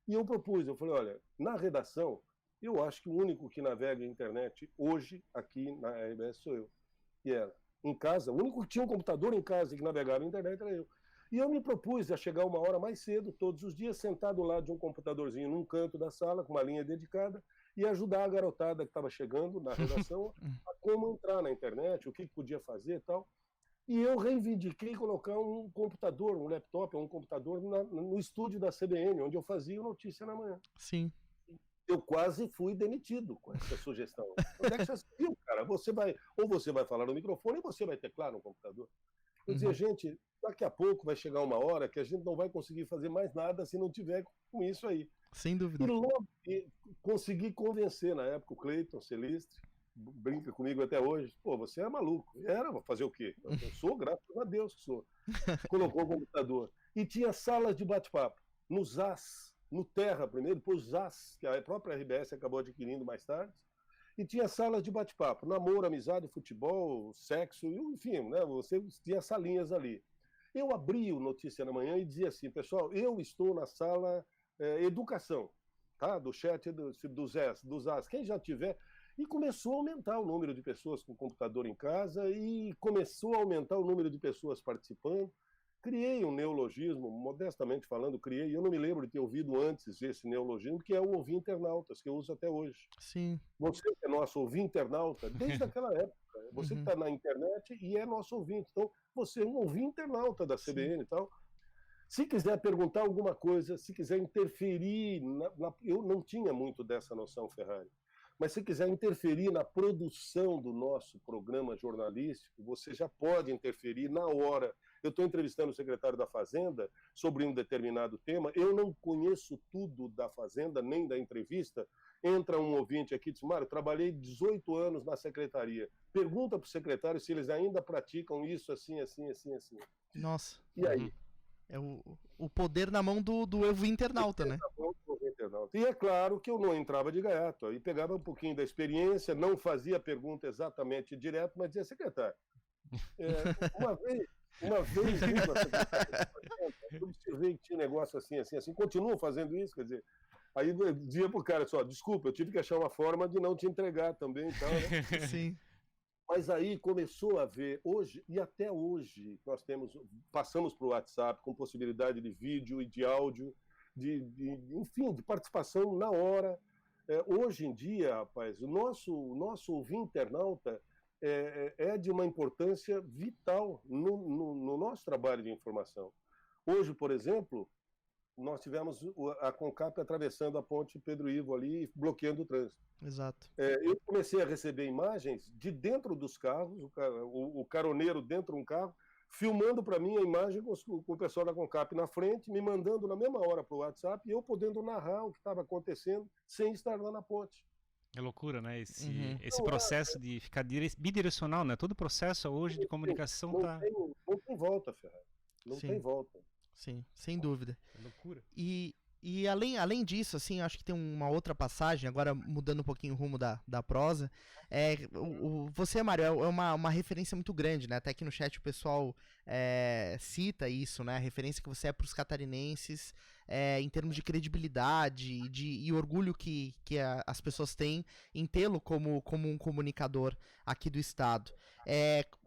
E eu propus, eu falei, olha, na redação, eu acho que o único que navega a internet hoje, aqui na RBS, sou eu. E era. Em casa, o único que tinha um computador em casa e que navegava a internet era eu. E eu me propus a chegar 1 hora mais cedo, todos os dias, sentado ao lado de um computadorzinho num canto da sala, com uma linha dedicada, e ajudar a garotada que estava chegando na redação a como entrar na internet, o que podia fazer e tal. E eu reivindiquei colocar um computador, um laptop, um computador no estúdio da CBN, onde eu fazia o Notícia na Manhã. Sim. Eu quase fui demitido com essa sugestão. Onde é que você viu, cara? Você vai falar no microfone ou você vai teclar no computador. Eu dizia, gente, daqui a pouco vai chegar 1 hora que a gente não vai conseguir fazer mais nada se não tiver com isso aí. Sem dúvida. E logo consegui convencer, na época, o Cleiton Celistre, brinca comigo até hoje, pô, você é maluco. Vou fazer o quê? Eu sou, graças a Deus que sou. Colocou o computador. E tinha salas de bate-papo, no ZAS, no Terra primeiro, depois ZAS, que a própria RBS acabou adquirindo mais tarde, e tinha salas de bate-papo, namoro, amizade, futebol, sexo, enfim, né? Você tinha salinhas ali. Eu abri o Notícia na Manhã e dizia assim, pessoal, eu estou na sala educação, tá? Do chat do ZAS, quem já tiver. E começou a aumentar o número de pessoas com computador em casa e começou a aumentar o número de pessoas participando. Criei um neologismo, modestamente falando, eu não me lembro de ter ouvido antes esse neologismo, que é o ouvir internautas, que eu uso até hoje. Sim. Você que é nosso ouvir internauta, desde aquela época, você que está na internet e é nosso ouvinte, então você é um ouvir internauta da CBN e tal. Se quiser perguntar alguma coisa, se quiser interferir, eu não tinha muito dessa noção, Ferrari, mas se quiser interferir na produção do nosso programa jornalístico, você já pode interferir na hora. Eu estou entrevistando o secretário da Fazenda sobre um determinado tema, eu não conheço tudo da Fazenda, nem da entrevista, entra um ouvinte aqui e diz, Mário, trabalhei 18 anos na secretaria. Pergunta para o secretário se eles ainda praticam isso assim, assim, assim, assim. Nossa. E aí? É o poder na mão do internauta, né? E é claro que eu não entrava de gaiato, aí pegava um pouquinho da experiência, não fazia a pergunta exatamente direto, mas dizia, secretário, uma vez indo à secretaria, eu observei que tinha negócio assim, assim, assim, continuam fazendo isso, quer dizer, aí eu dizia pro cara só, desculpa, eu tive que achar uma forma de não te entregar também e tal, né? Sim. Mas aí começou a ver, hoje, e até hoje, nós passamos para o WhatsApp com possibilidade de vídeo e de áudio, enfim, de participação na hora. Hoje em dia, rapaz, o nosso ouvinte internauta é de uma importância vital no nosso trabalho de informação. Hoje, por exemplo, nós tivemos a CONCAP atravessando a ponte Pedro Ivo ali, bloqueando o trânsito. Exato. Eu comecei a receber imagens de dentro dos carros, o caroneiro dentro de um carro, filmando para mim a imagem com o pessoal da CONCAP na frente, me mandando na mesma hora para o WhatsApp, e eu podendo narrar o que estava acontecendo sem estar lá na ponte. É loucura, né? Esse processo de ficar bidirecional, né? Todo o processo hoje de comunicação não tem volta, Ferrari. Não Sim. tem volta. Sim, sem dúvida. É loucura. E além disso, assim, acho que tem uma outra passagem, agora mudando um pouquinho o rumo da prosa. Você, Mário, é uma referência muito grande, né? Até aqui no chat o pessoal cita isso, né? A referência que você é para os catarinenses, em termos de credibilidade e orgulho que as pessoas têm em tê-lo como um comunicador aqui do estado.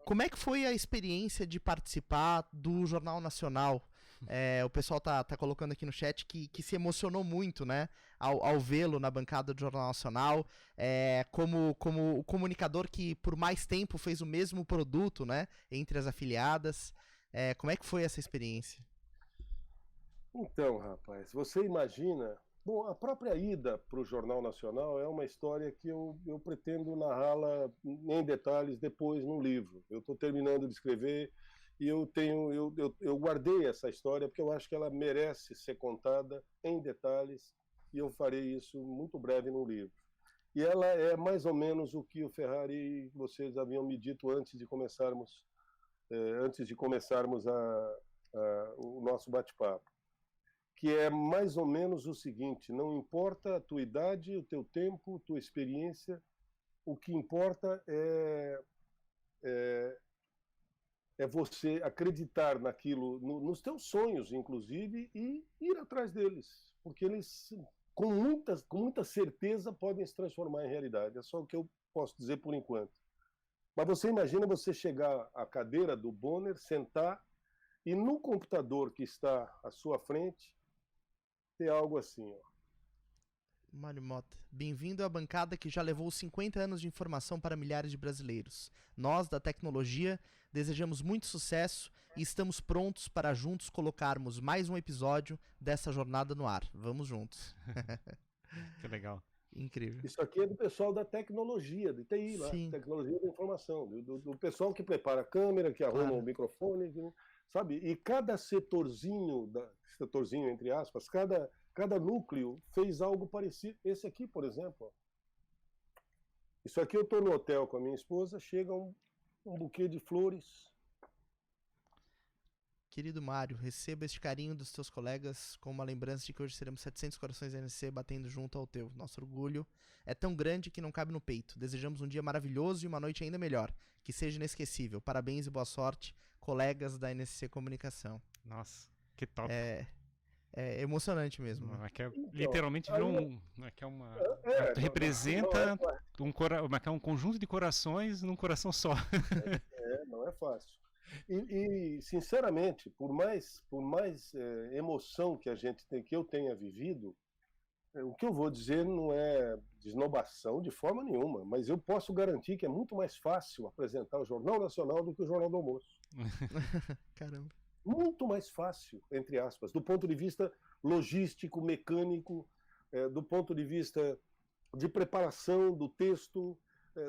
Como é que foi a experiência de participar do Jornal Nacional? O pessoal tá colocando aqui no chat que se emocionou muito, né, ao vê-lo na bancada do Jornal Nacional, como o comunicador que por mais tempo fez o mesmo produto, né, entre as afiliadas. Como é que foi essa experiência? Então, rapaz, você imagina... Bom, a própria ida para o Jornal Nacional é uma história que eu pretendo narrá-la em detalhes depois num livro. Eu estou terminando de escrever e eu guardei essa história porque eu acho que ela merece ser contada em detalhes, e eu farei isso muito breve num livro. E ela é mais ou menos o que o Ferrari e vocês haviam me dito antes de começarmos o nosso bate-papo, que é mais ou menos o seguinte: não importa a tua idade, o teu tempo, tua experiência, o que importa é você acreditar naquilo, nos teus sonhos, inclusive, e ir atrás deles, porque eles, com muita certeza, podem se transformar em realidade. É só o que eu posso dizer por enquanto. Mas você imagina você chegar à cadeira do Bonner, sentar, e no computador que está à sua frente, ter algo assim, ó. Mário Mota, bem-vindo à bancada que já levou 50 anos de informação para milhares de brasileiros. Nós, da tecnologia, desejamos muito sucesso e estamos prontos para juntos colocarmos mais um episódio dessa jornada no ar. Vamos juntos. Que legal. Incrível. Isso aqui é do pessoal da tecnologia, de TI, lá, tecnologia da informação, do pessoal que prepara a câmera, que arruma o microfone, sabe? E cada setorzinho, entre aspas, cada núcleo fez algo parecido. Esse aqui, por exemplo, ó. Isso aqui eu estou no hotel com a minha esposa, chega um buquê de flores. Querido Mário, receba este carinho dos teus colegas com uma lembrança de que hoje seremos 700 corações NSC batendo junto ao teu. Nosso orgulho é tão grande que não cabe no peito. Desejamos um dia maravilhoso e uma noite ainda melhor. Que seja inesquecível. Parabéns e boa sorte, colegas da NSC Comunicação. Nossa, que top. É emocionante mesmo. Literalmente virou representa um conjunto de corações num coração só. Não é fácil. E sinceramente, por mais emoção que eu tenha vivido, o que eu vou dizer não é desnobação de forma nenhuma, mas eu posso garantir que é muito mais fácil apresentar o Jornal Nacional do que o Jornal do Almoço. Caramba. Muito mais fácil, entre aspas, do ponto de vista logístico, mecânico, do ponto de vista de preparação do texto,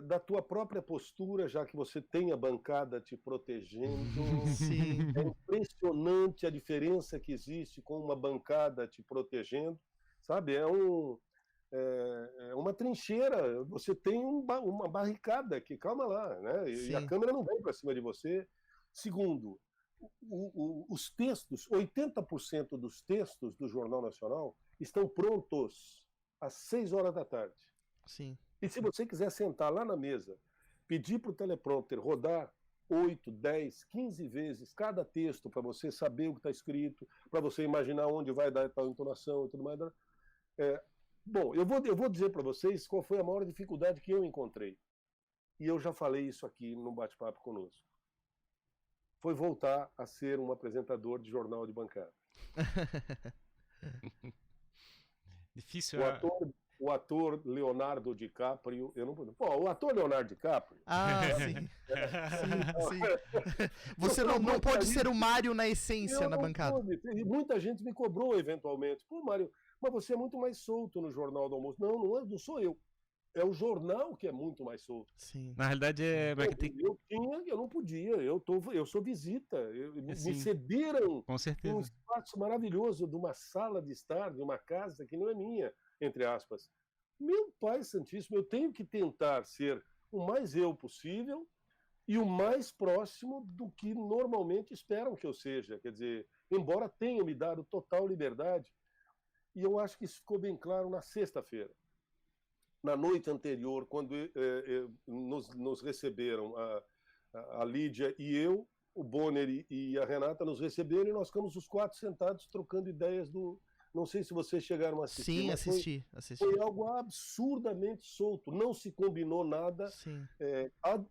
da tua própria postura, já que você tem a bancada te protegendo. Sim. É impressionante a diferença que existe com uma bancada te protegendo, sabe? uma trincheira, você tem uma barricada que, calma lá, né? E a Sim. câmera não vem para cima de você. Segundo, os textos, 80% dos textos do Jornal Nacional estão prontos às 6 horas da tarde. Sim. E se você quiser sentar lá na mesa, pedir para o teleprompter rodar 8, 10, 15 vezes cada texto para você saber o que está escrito, para você imaginar onde vai dar tal entonação e tudo mais. Bom, eu vou dizer para vocês qual foi a maior dificuldade que eu encontrei. E eu já falei isso aqui no bate-papo conosco. Foi voltar a ser um apresentador de jornal de bancada. Difícil. O ator Leonardo DiCaprio, eu não. Pô, o ator Leonardo DiCaprio. Ah, sim. Sim. Você não pode ser o Mário na essência na bancada. E muita gente me cobrou eventualmente. Pô, Mário, mas você é muito mais solto no Jornal do Almoço. Não sou eu. É o jornal que é muito mais solto. Sim. Na realidade Eu não podia. Eu sou visita. Me cederam com certeza. um espaço maravilhoso de uma sala de estar, de uma casa que não é minha, entre aspas. Meu Pai Santíssimo, eu tenho que tentar ser o mais eu possível e o mais próximo do que normalmente esperam que eu seja. Quer dizer, embora tenham me dado total liberdade, e eu acho que isso ficou bem claro na sexta-feira. Na noite anterior, quando nos receberam, a Lídia e eu, o Bonner e a Renata nos receberam, e nós ficamos os 4 sentados trocando ideias do... Não sei se vocês chegaram a assistir. Sim, assisti. Foi algo absurdamente solto, não se combinou nada.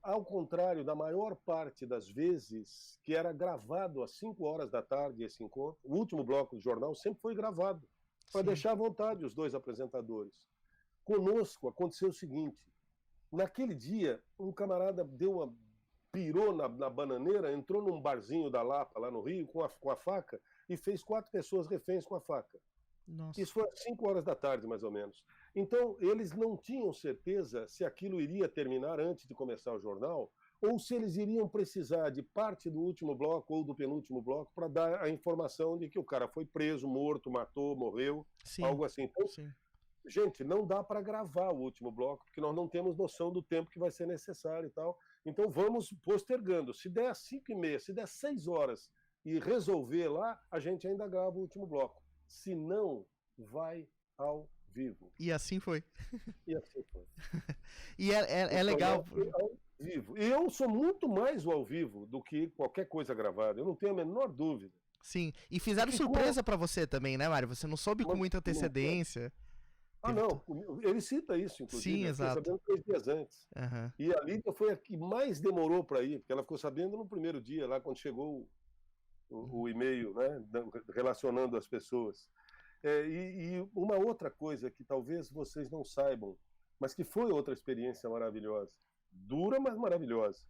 Ao contrário da maior parte das vezes que era gravado às 5 horas da tarde esse encontro, o último bloco do jornal sempre foi gravado, para deixar à vontade os 2 apresentadores. Conosco aconteceu o seguinte: naquele dia, um camarada pirou na bananeira, entrou num barzinho da Lapa, lá no Rio, com a faca, e fez 4 pessoas reféns com a faca. Nossa. Isso foi às 5 horas da tarde, mais ou menos. Então, eles não tinham certeza se aquilo iria terminar antes de começar o jornal, ou se eles iriam precisar de parte do último bloco ou do penúltimo bloco para dar a informação de que o cara foi preso, morto, matou, morreu, algo assim. Então, gente, não dá para gravar o último bloco, porque nós não temos noção do tempo que vai ser necessário e tal. Então vamos postergando. Se der às 5h30, se der 6 horas e resolver lá, a gente ainda grava o último bloco. Se não, vai ao vivo. E assim foi. E assim foi. E é legal. Ao vivo. E eu sou muito mais o ao vivo do que qualquer coisa gravada. Eu não tenho a menor dúvida. Sim. E fizeram surpresa para você também, né, Mário? Você não soube com muita antecedência. Não, ele cita isso, inclusive. Sim, exato. Sabendo 3 dias antes. E a Lídia foi a que mais demorou para ir, porque ela ficou sabendo no primeiro dia, lá quando chegou o e-mail, né, relacionando as pessoas. E uma outra coisa que talvez vocês não saibam, mas que foi outra experiência maravilhosa, dura, mas maravilhosa.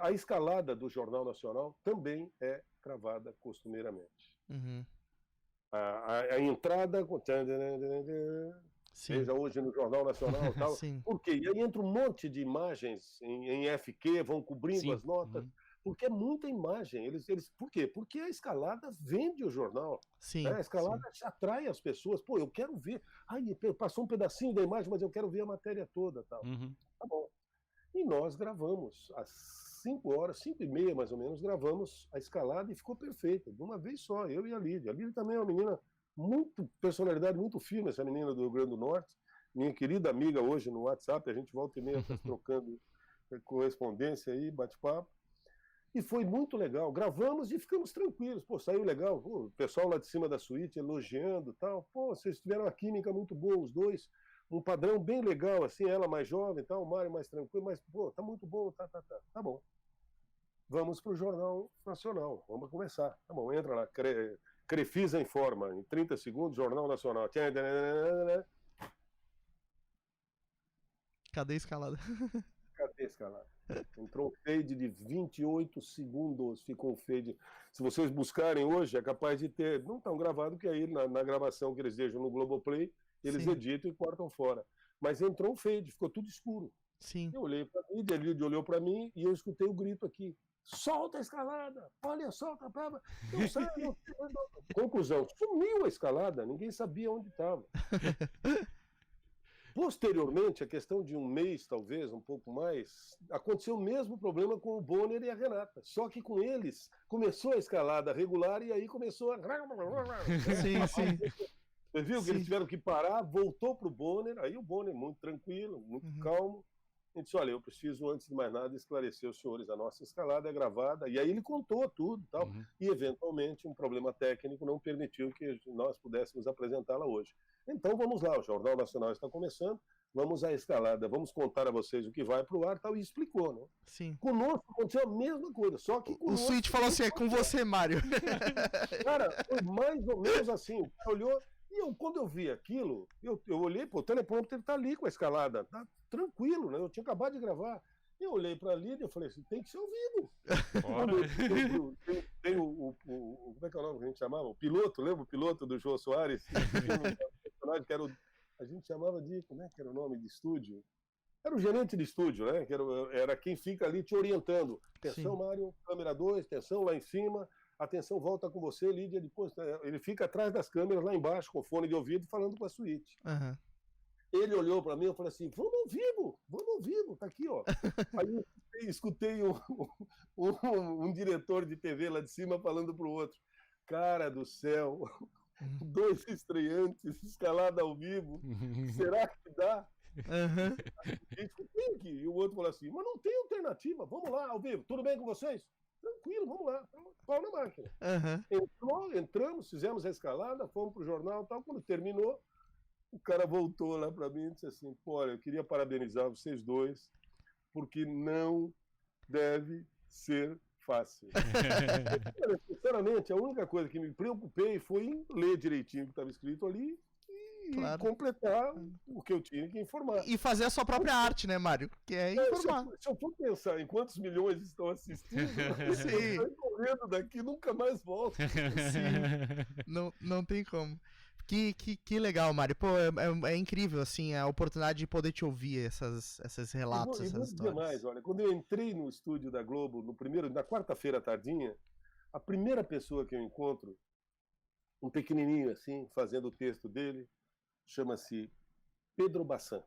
A escalada do Jornal Nacional também é gravada costumeiramente. A entrada, seja hoje no Jornal Nacional e tal. Por quê? E aí entra um monte de imagens em FQ, vão cobrindo as notas, porque é muita imagem. Por quê? Porque a escalada vende o jornal. A escalada atrai as pessoas. Pô, eu quero ver. Passou um pedacinho da imagem, mas eu quero ver a matéria toda. Tal. Tá bom. E nós gravamos às 5 horas, 5h30 mais ou menos, gravamos a escalada e ficou perfeita, de uma vez só, eu e a Lídia. A Lídia também é uma menina personalidade muito firme, essa menina do Rio Grande do Norte, minha querida amiga hoje no WhatsApp, a gente volta e meia tá trocando correspondência aí, bate-papo. E foi muito legal, gravamos e ficamos tranquilos, pô, saiu legal, pô, o pessoal lá de cima da suíte elogiando e tal, pô, vocês tiveram uma química muito boa, os dois, um padrão bem legal, assim, ela mais jovem e tal, o Mário mais tranquilo, mas, pô, tá muito bom, tá bom. Vamos pro Jornal Nacional, vamos começar, tá bom, entra lá, Crefisa informa, em 30 segundos, Jornal Nacional. Cadê a escalada? Cadê a escalada? Entrou um fade de 28 segundos, ficou um fade. Se vocês buscarem hoje, é capaz de ter, não tão gravado, que aí na gravação que eles deixam no Globoplay, eles editam e cortam fora. Mas entrou um fade, ficou tudo escuro. Sim. Eu olhei para mim, a Lídia olhou para mim e eu escutei o grito aqui. solta a escalada, olha, solta a prova. Não sai, não. Conclusão, sumiu a escalada, ninguém sabia onde estava. Posteriormente, a questão de um mês, talvez, um pouco mais, aconteceu o mesmo problema com o Bonner e a Renata. Só que com eles começou a escalada regular e aí começou a... Sim, sim. Você viu que Sim. eles tiveram que parar, voltou para o Bonner, aí o Bonner, muito tranquilo, muito calmo, ele disse, olha, eu preciso, antes de mais nada, esclarecer os senhores, a nossa escalada é gravada, e aí ele contou tudo e tal, e eventualmente um problema técnico não permitiu que nós pudéssemos apresentá-la hoje. Então vamos lá, o Jornal Nacional está começando, vamos à escalada, vamos contar a vocês o que vai para o ar, tal, e explicou, né? Sim. Conosco aconteceu a mesma coisa, só que O Switch falou assim, é com você, Mário. Cara, foi mais ou menos assim, o cara olhou... E eu, quando eu vi aquilo, eu olhei, pô, o teleprompter tá ali com a escalada, tá tranquilo, né? Eu tinha acabado de gravar. Eu olhei para a Lídia e falei assim, tem que ser ao vivo. Tem como é que é o nome que a gente chamava? O piloto, lembra o piloto do Jô Soares? Um que era a gente chamava de, como é que era o nome de estúdio? Era o gerente de estúdio, né? Que era quem fica ali te orientando. Atenção, Mário, câmera 2, atenção lá em cima. Atenção, volta com você, Lídia. Depois, ele fica atrás das câmeras, lá embaixo, com fone de ouvido, falando com a suíte. Uhum. Ele olhou para mim e falou assim, vamos ao vivo, tá aqui, ó. Aí eu escutei um diretor de TV lá de cima falando para o outro, cara do céu, 2 estreantes, escalada ao vivo, será que dá? E o outro falou assim, mas não tem alternativa, vamos lá, ao vivo, tudo bem com vocês? Tranquilo, vamos lá, pau na máquina. Entramos, fizemos a escalada, fomos pro jornal e tal. Quando terminou, o cara voltou lá para mim e disse assim, pô, olha, eu queria parabenizar vocês dois, porque não deve ser fácil. Sinceramente, a única coisa que me preocupei foi em ler direitinho o que estava escrito ali e completar o que eu tinha que informar. E fazer a sua própria arte, né, Mário? Que é informar. Se eu for pensar em quantos milhões estão assistindo, eu tô correndo daqui nunca mais volto. Sim. Não tem como. Que legal, Mário. Pô, é incrível, assim, a oportunidade de poder te ouvir esses relatos, essas histórias. Mais, olha, quando eu entrei no estúdio da Globo, na quarta-feira tardinha, a primeira pessoa que eu encontro, um pequenininho assim, fazendo o texto dele, chama-se Pedro Bassan.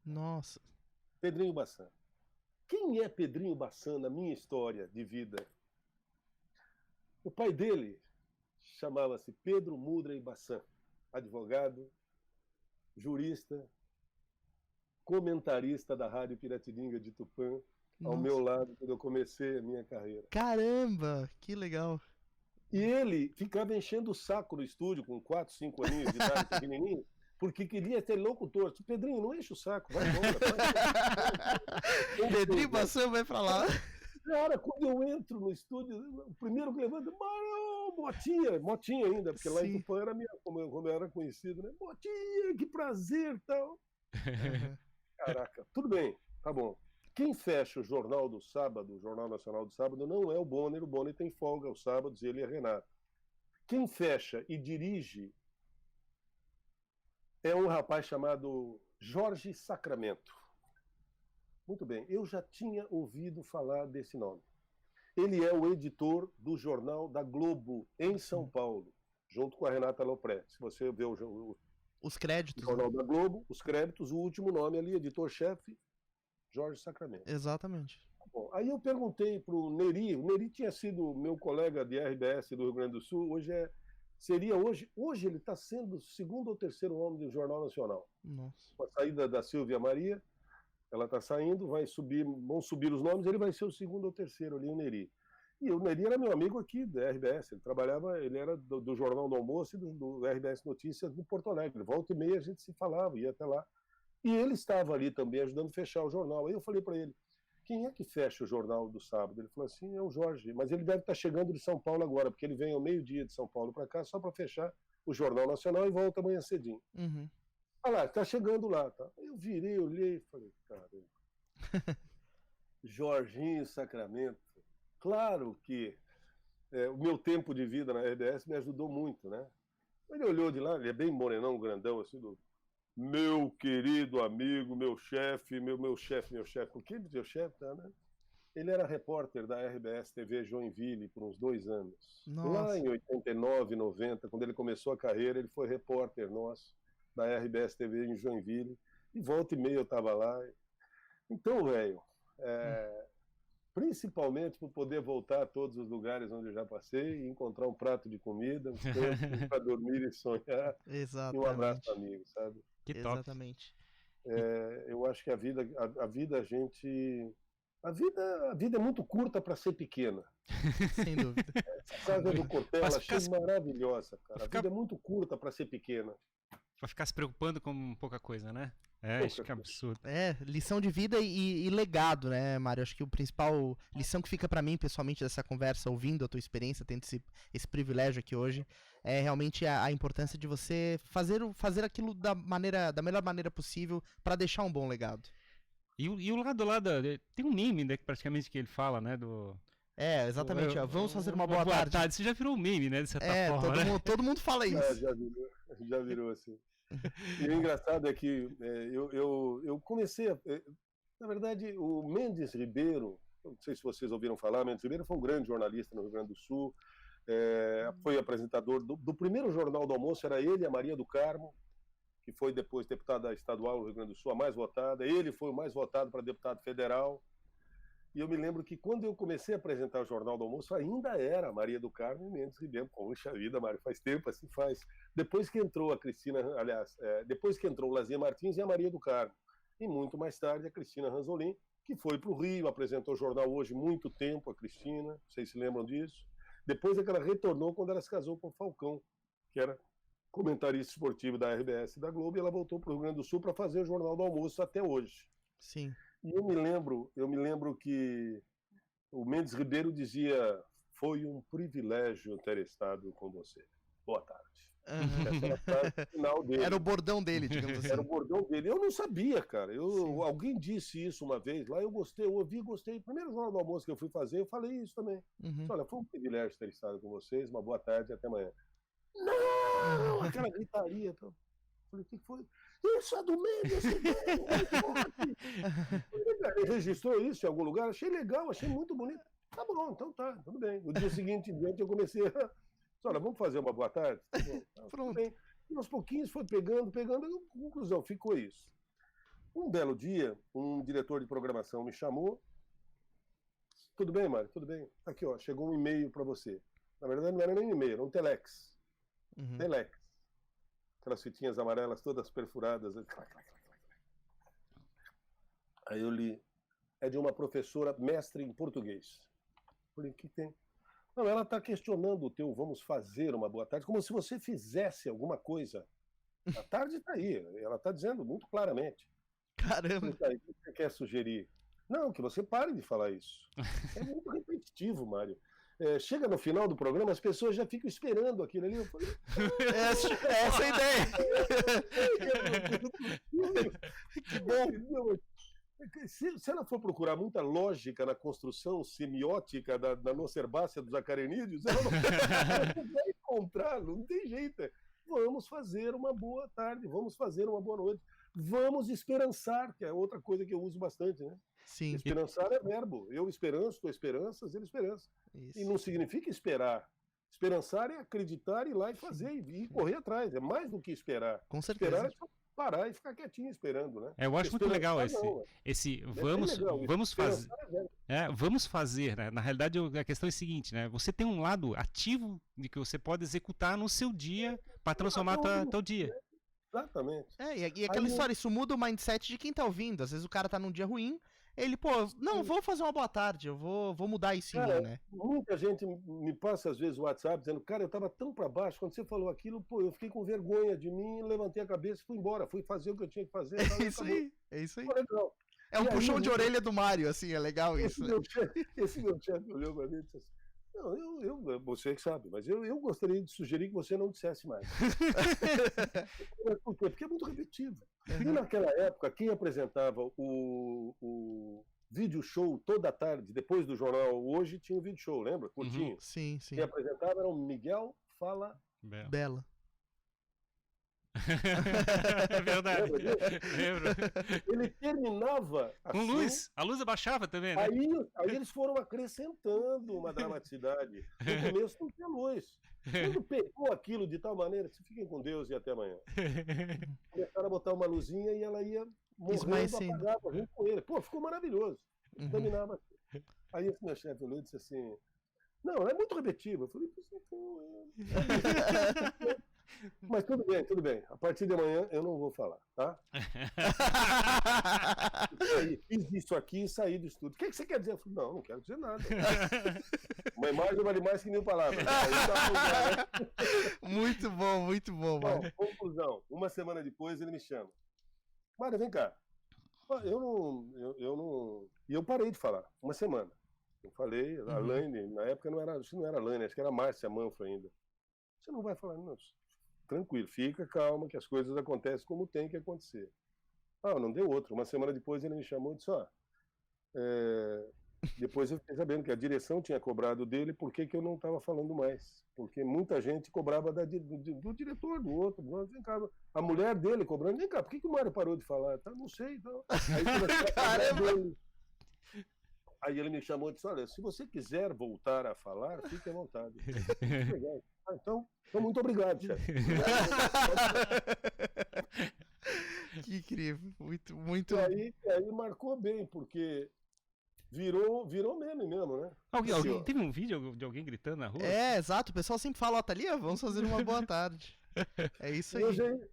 Nossa. Pedrinho Bassan. Quem é Pedrinho Bassan na minha história de vida? O pai dele chamava-se Pedro Mudrey Bassan, advogado, jurista, comentarista da Rádio Piratininga de Tupã, ao meu lado quando eu comecei a minha carreira. Caramba, que legal. E ele ficava enchendo o saco no estúdio com 4, 5 aninhos de idade, pequenininho, porque queria ter locutor. Pedrinho, não enche o saco, vai embora. Pedrinho Bassan vai pra lá. Cara, quando eu entro no estúdio, o primeiro que levanta, Motinha ainda, porque lá em Tupã era como eu era conhecido, né? Motinha, que prazer, tal. Caraca, tudo bem, tá bom. Quem fecha o Jornal do Sábado, o Jornal Nacional do Sábado, não é o Bonner tem folga aos sábados, ele e a Renata. Quem fecha e dirige é um rapaz chamado Jorge Sacramento. Muito bem, eu já tinha ouvido falar desse nome. Ele é o editor do Jornal da Globo, em São Paulo, junto com a Renata Lopré. Se você vê os créditos, o Jornal da Globo, os créditos, o último nome ali, editor-chefe, Jorge Sacramento. Exatamente. Bom, aí eu perguntei para o Neri tinha sido meu colega de RBS do Rio Grande do Sul, hoje ele está sendo o 2º ou 3º homem do Jornal Nacional. Nossa. Com a saída da Silvia Maria, ela está saindo, vão subir os nomes, ele vai ser o 2º ou 3º ali, o Neri. E o Neri era meu amigo aqui da RBS, ele era do Jornal do Almoço e do RBS Notícias do Porto Alegre. Volta e meia a gente se falava, ia até lá. E ele estava ali também ajudando a fechar o jornal. Aí eu falei para ele, quem é que fecha o jornal do sábado? Ele falou assim, é o Jorge, mas ele deve estar chegando de São Paulo agora, porque ele vem ao meio-dia de São Paulo para cá só para fechar o Jornal Nacional e volta amanhã cedinho. Olha lá, está chegando lá. Tá? Eu virei, olhei e falei, caramba, Jorginho Sacramento. Claro que o meu tempo de vida na RBS me ajudou muito, né? Ele olhou de lá, ele é bem morenão, grandão, assim, meu querido amigo, meu chefe, meu chefe, o que meu chefe, tá, né? Ele era repórter da RBS TV Joinville por uns 2 anos. Nossa. Lá em 89, 90, quando ele começou a carreira, ele foi repórter nosso da RBS TV em Joinville. E volta e meia eu estava lá. Então, velho, principalmente por poder voltar a todos os lugares onde eu já passei e encontrar um prato de comida, um tempo para dormir e sonhar. Exatamente. E um abraço amigo, sabe? Que top. Exatamente. Eu acho que a vida é muito curta para ser pequena. Sem dúvida. Essa casa do Cortella achei maravilhosa, cara. A ficar- vida é muito curta para ser pequena. Pra ficar se preocupando com pouca coisa, né? Pouca Acho que é coisa. absurdo. Lição de vida e legado, né, Mário? Acho que o principal lição que fica pra mim, pessoalmente, dessa conversa, ouvindo a tua experiência, tendo esse privilégio aqui hoje, é realmente a importância de você fazer aquilo da melhor maneira possível pra deixar um bom legado. E o lado lá tem um meme, né, que praticamente que ele fala, né, do... Exatamente. Vamos fazer uma boa tarde. Isso já virou um meme, né, de certa forma, né? Todo mundo fala isso. Já virou assim. E o engraçado é que eu comecei na verdade, o Mendes Ribeiro, não sei se vocês ouviram falar, Mendes Ribeiro foi um grande jornalista no Rio Grande do Sul, foi apresentador do primeiro Jornal do Almoço, era ele e a Maria do Carmo, que foi depois deputada estadual no Rio Grande do Sul, a mais votada. Ele foi o mais votado para deputado federal. E eu me lembro que quando eu comecei a apresentar o Jornal do Almoço, ainda era Maria do Carmo e Mendes Ribeiro. Poxa vida, Mário, faz tempo, assim faz. Depois que entrou a Cristina, depois que entrou o Lazier Martins e a Maria do Carmo. E muito mais tarde a Cristina Ranzolin, que foi para o Rio, apresentou o jornal hoje muito tempo, a Cristina, vocês se lembram disso? Depois é que ela retornou quando ela se casou com o Falcão, que era comentarista esportivo da RBS e da Globo, e ela voltou para o Rio Grande do Sul para fazer o Jornal do Almoço até hoje. Sim. E eu me lembro que o Mendes Ribeiro dizia: foi um privilégio ter estado com você. Boa tarde. Essa era a frase final dele. Era o bordão dele, digamos assim. Era o bordão dele. Eu não sabia, cara. Alguém disse isso uma vez lá, eu ouvi, gostei. Primeiro Jornal do Almoço que eu fui fazer, eu falei isso também. Olha, foi um privilégio ter estado com vocês, uma boa tarde e até amanhã. Não! Aquela gritaria. Então. Falei, o que foi? Isso é do Mendes Ribeiro! Ele registrou isso em algum lugar, achei legal, achei muito bonito. Tá bom, então tá, tudo bem. No dia seguinte em diante eu comecei a... Olha, vamos fazer uma boa tarde? Tá bom, tá, pronto. Bem. E aos pouquinhos foi pegando, e conclusão, ficou isso. Um belo dia, um diretor de programação me chamou. Tudo bem, Mário? Tudo bem. Aqui, ó, chegou um e-mail para você. Na verdade não era nem um e-mail, era um telex. Telex. Aquelas fitinhas amarelas todas perfuradas. Aí eu li. É de uma professora mestre em português. Falei, o que tem? Não, ela está questionando o teu vamos fazer uma boa tarde, como se você fizesse alguma coisa. A tarde está aí. Ela está dizendo muito claramente. Caramba! O que você quer sugerir? Não, que você pare de falar isso. É muito repetitivo, Mário. Chega no final do programa, as pessoas já ficam esperando aquilo ali. Eu falei, essa é a ideia! Que bom! Se ela for procurar muita lógica na construção semiótica da nossa herbácea dos acarenídeos, ela não vai encontrar, não tem jeito. Vamos fazer uma boa tarde, vamos fazer uma boa noite, vamos esperançar, que é outra coisa que eu uso bastante, né? Sim. Esperançar é verbo. Eu esperanço, tu esperanças, ele esperança. Isso. E não significa esperar. Esperançar é acreditar, ir lá e fazer, e correr atrás. É mais do que esperar. Com certeza. Esperar é só parar e ficar quietinho esperando, né? Eu acho muito legal esse vamos fazer, né? Na realidade a questão é a seguinte, né? Você tem um lado ativo de que você pode executar no seu dia para transformar teu dia. Exatamente. E aquela história, isso muda o mindset de quem tá ouvindo. Às vezes o cara tá num dia ruim, ele, vou fazer uma boa tarde, eu vou mudar isso em mim, né? Muita gente me passa às vezes o WhatsApp dizendo, cara, eu tava tão pra baixo, quando você falou aquilo, eu fiquei com vergonha de mim, levantei a cabeça e fui embora, fui fazer o que eu tinha que fazer. É isso aí. Legal. É um puxão de orelha do Mário, assim, é legal isso. Esse meu chefe olhou pra mim e disse assim, não, você que sabe, mas eu gostaria de sugerir que você não dissesse mais. Por quê? Porque é muito repetitivo. E naquela época, quem apresentava o vídeo show toda tarde, depois do jornal Hoje, tinha um vídeo show, lembra? Curtinho. Sim. Quem apresentava era o Miguel Fala Bela. É verdade. Lembro. Ele terminava Com assim, luz. A luz abaixava também, né? aí eles foram acrescentando uma dramaticidade. No começo não tinha luz. Quando pegou aquilo de tal maneira, que fiquem com Deus e até amanhã. Começaram a botar uma luzinha e ela ia morrendo, Esmaecendo. apagava junto com ele. Pô, ficou maravilhoso. Uhum. Terminava assim. Aí esse meu chefe olhou e disse assim, não, é muito repetitivo. Eu falei, pô, mas tudo bem, tudo bem. A partir de amanhã eu não vou falar, tá? Aí, fiz isso aqui e saí do estúdio. O que você quer dizer? Eu falei, não quero dizer nada. Uma imagem vale mais que 1000 palavras. Aí tá, né? Muito bom, Bom, mano. conclusão. Uma semana depois ele me chama. Mário, vem cá. Eu não. E eu parei de falar. Uma semana. Eu falei, a Laine, na época acho que não era a Laine, acho que era a Márcia Manfro ainda. Você não vai falar, não. Tranquilo, fica calma, que as coisas acontecem como tem que acontecer. Não deu outro. Uma semana depois ele me chamou e disse, depois eu fiquei sabendo que a direção tinha cobrado dele, por que eu não estava falando mais? Porque muita gente cobrava do diretor, do outro. Vem cá, a mulher dele cobrando, vem cá, por que o Mário parou de falar? Não sei. Então. Aí ele me chamou e disse, olha, se você quiser voltar a falar, fique à vontade. Legal. Então, muito obrigado, chefe. Que incrível. Muito. E aí marcou bem, porque virou meme mesmo, né? Teve um vídeo de alguém gritando na rua? É, exato. O pessoal sempre fala, tá ali, vamos fazer uma boa tarde. É isso aí.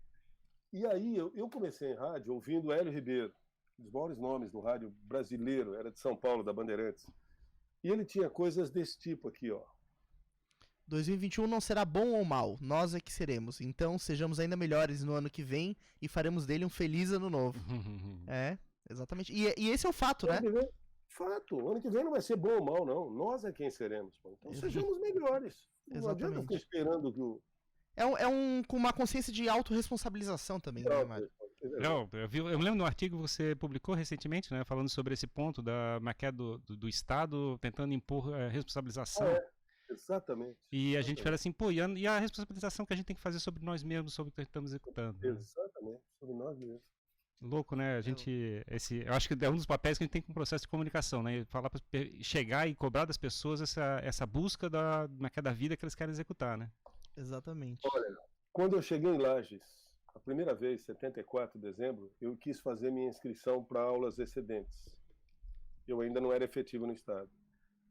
E aí eu comecei em rádio ouvindo Hélio Ribeiro, um dos maiores nomes do rádio brasileiro, era de São Paulo, da Bandeirantes. E ele tinha coisas desse tipo aqui, ó. 2021 não será bom ou mal, nós é que seremos. Então sejamos ainda melhores no ano que vem e faremos dele um feliz ano novo. É, exatamente. E esse é o fato, né? Fato. O ano que vem não vai ser bom ou mal, não. Nós é quem seremos. Pô. Então sejamos melhores. Não adianta ficar esperando que o... com uma consciência de autorresponsabilização também, né, Mário? Não, eu me lembro de um artigo que você publicou recentemente, né, falando sobre esse ponto da maquete do Estado tentando impor a responsabilização. Exatamente. E a gente fala assim, pô, e a responsabilização que a gente tem que fazer sobre nós mesmos, sobre o que estamos executando. Né? Exatamente, sobre nós mesmos. Louco, né? Eu acho que é um dos papéis que a gente tem com o processo de comunicação, né? Falar chegar e cobrar das pessoas essa busca da vida que eles querem executar, né? Exatamente. Olha, quando eu cheguei em Lages, a primeira vez, 74 de dezembro, eu quis fazer minha inscrição para aulas excedentes. Eu ainda não era efetivo no Estado.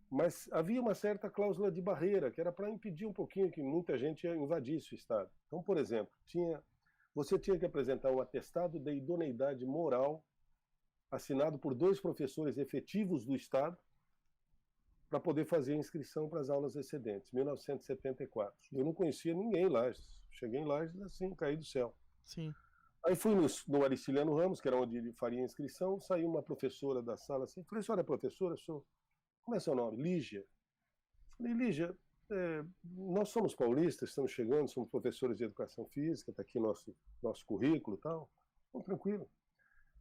Mas havia uma certa cláusula de barreira, que era para impedir um pouquinho que muita gente invadisse o Estado. Então, por exemplo, você tinha que apresentar um atestado de idoneidade moral assinado por 2 professores efetivos do Estado para poder fazer a inscrição para as aulas excedentes, 1974. Eu não conhecia ninguém em Lages. Cheguei em Lages assim, caí do céu. Sim. Aí fui no Aristiliano Ramos, que era onde ele faria a inscrição, saiu uma professora da sala assim, falei, senhora é professora? Como é seu nome? Lígia. Falei, Lígia, nós somos paulistas, estamos chegando, somos professores de educação física, está aqui nosso currículo e tal. Então, tranquilo.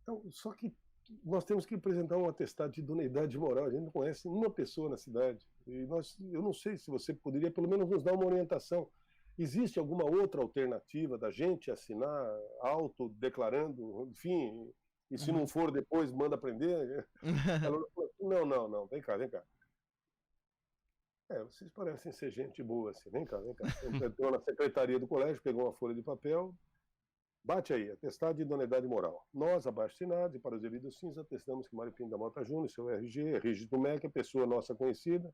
Então, só que nós temos que apresentar um atestado de idoneidade moral. A gente não conhece uma pessoa na cidade. E eu não sei se você poderia pelo menos nos dar uma orientação. Existe alguma outra alternativa da gente assinar autodeclarando, enfim, e se não for depois manda prender? Ela falou, não, vem cá. Vocês parecem ser gente boa assim, vem cá. Entrou na secretaria do colégio, pegou uma folha de papel, bate aí, atestado de idoneidade moral. Nós, abaixo-assinados, e para os devidos fins, atestamos que Mário Pinto da Mota Júnior, seu RG, registro do MEC, é pessoa nossa conhecida,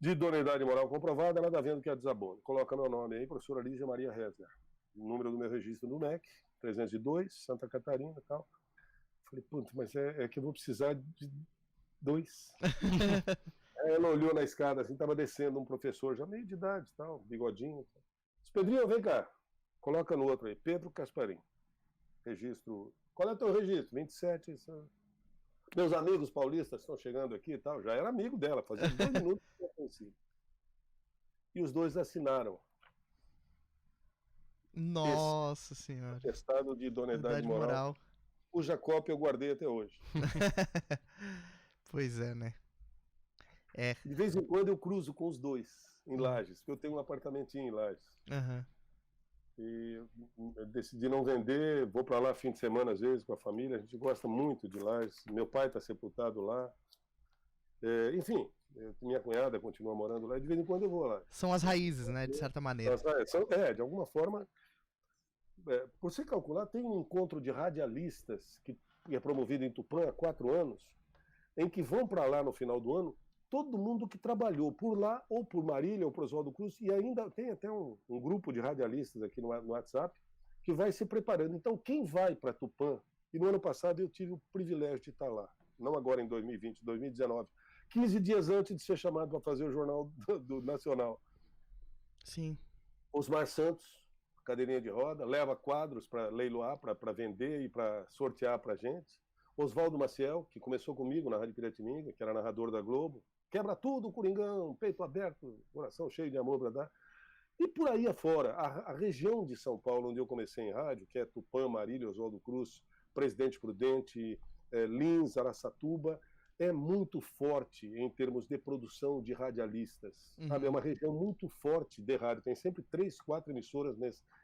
de idoneidade moral comprovada, nada vendo que é desabono. Coloca meu nome aí, professora Lígia Maria Resner. O número do meu registro do MEC, 302, Santa Catarina e tal. Falei, putz, mas é que eu vou precisar de 2. Aí ela olhou na escada assim, estava descendo um professor já meio de idade, tal, bigodinho. Disse, Pedrinho, vem cá. Coloca no outro aí, Pedro Casparim. Registro. Qual é o teu registro? 27. Isso... Meus amigos paulistas estão chegando aqui e tal. Já era amigo dela, fazia 2 minutos que eu conheci. E os 2 assinaram. Nossa Senhora. Atestado de idoneidade moral. Cuja cópia eu guardei até hoje. Pois é, né? De vez em quando eu cruzo com os 2 em Lages, porque eu tenho um apartamentinho em Lages. E decidi não vender, vou para lá fim de semana às vezes com a família, a gente gosta muito de lá, meu pai está sepultado lá. Enfim, minha cunhada continua morando lá e de vez em quando eu vou lá. São as raízes, né, de certa maneira. De alguma forma, por se calcular, tem um encontro de radialistas que é promovido em Tupã há 4 anos, em que vão para lá no final do ano todo mundo que trabalhou por lá, ou por Marília, ou por Oswaldo Cruz, e ainda tem até um grupo de radialistas aqui no WhatsApp, que vai se preparando. Então, quem vai para Tupã, e no ano passado eu tive o privilégio de estar lá, não agora em 2020, 2019, 15 dias antes de ser chamado para fazer o Jornal do Nacional. Sim. Osmar Santos, cadeirinha de roda, leva quadros para leiloar, para vender e para sortear para a gente. Oswaldo Maciel, que começou comigo na Rádio Piratininga, que era narrador da Globo, quebra tudo, Coringão, peito aberto, coração cheio de amor para dar. E por aí afora, a região de São Paulo, onde eu comecei em rádio, que é Tupã, Marília, Oswaldo Cruz, Presidente Prudente, Lins, Araçatuba, é muito forte em termos de produção de radialistas. Sabe? É uma região muito forte de rádio. Tem sempre 3, 4 emissoras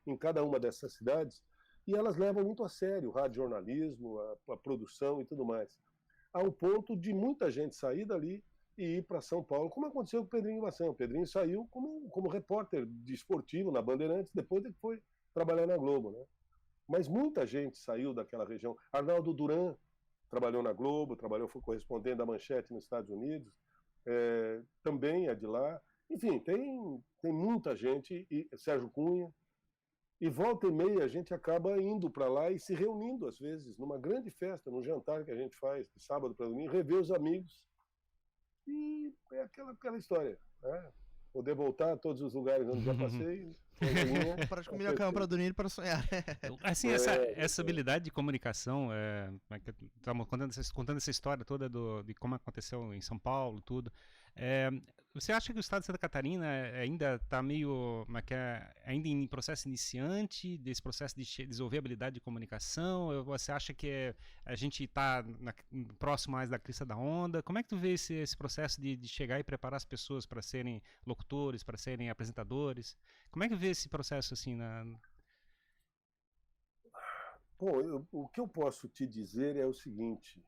em cada uma dessas cidades, e elas levam muito a sério o radiojornalismo, a produção e tudo mais. Ao ponto de muita gente sair dali e ir para São Paulo, como aconteceu com o Pedrinho Vação. O Pedrinho saiu como repórter de esportivo na Bandeirantes, depois ele foi trabalhar na Globo, né? Mas muita gente saiu daquela região. Arnaldo Duran trabalhou na Globo, foi correspondente da Manchete nos Estados Unidos, também é de lá. Enfim, tem muita gente, e Sérgio Cunha, e volta e meia a gente acaba indo para lá e se reunindo, às vezes, numa grande festa, num jantar que a gente faz de sábado para domingo, rever os amigos. E é aquela história, né? Poder voltar a todos os lugares onde já passei. Para de comer a cama para dormir e para sonhar. Assim, essa habilidade de comunicação, estamos contando essa história toda de como aconteceu em São Paulo, tudo. Você acha que o estado de Santa Catarina ainda está meio, ainda em processo iniciante desse processo de desenvolver habilidade de comunicação? Ou você acha que a gente está próximo mais da crista da onda? Como é que tu vê esse processo de chegar e preparar as pessoas para serem locutores, para serem apresentadores? Como é que vê esse processo assim Bom, o que eu posso te dizer é o seguinte: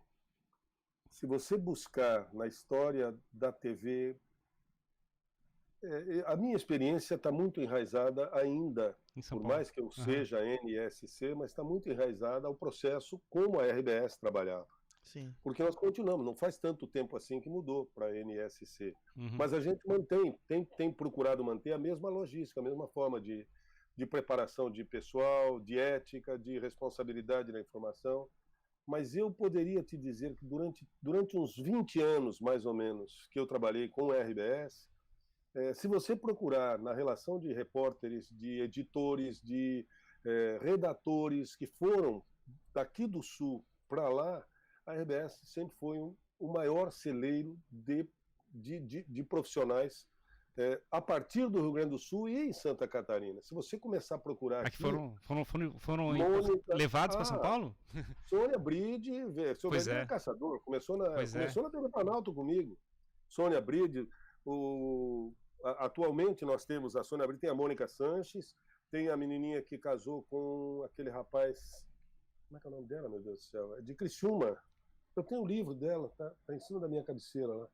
se você buscar na história da TV, a minha experiência está muito enraizada ainda, por mais que eu seja NSC, mas está muito enraizada ao processo como a RBS trabalhava. Sim. Porque nós continuamos, não faz tanto tempo assim que mudou para a NSC. Uhum. Mas a gente tem procurado manter a mesma logística, a mesma forma de preparação de pessoal, de ética, de responsabilidade na informação. Mas eu poderia te dizer que durante uns 20 anos, mais ou menos, que eu trabalhei com a RBS, se você procurar na relação de repórteres, de editores, de redatores que foram daqui do Sul para lá, a RBS sempre foi o maior celeiro de profissionais a partir do Rio Grande do Sul e em Santa Catarina. Se você começar a procurar aqui... foram levados para São Paulo? Sônia Bride, seu velho caçador, começou na TV Planalto comigo. Sônia Bride, atualmente nós temos a Sônia Bride, tem a Mônica Sanches, tem a menininha que casou com aquele rapaz... Como é que é o nome dela, meu Deus do céu? É de Criciúma. Eu tenho o livro dela, tá em cima da minha cabeceira lá.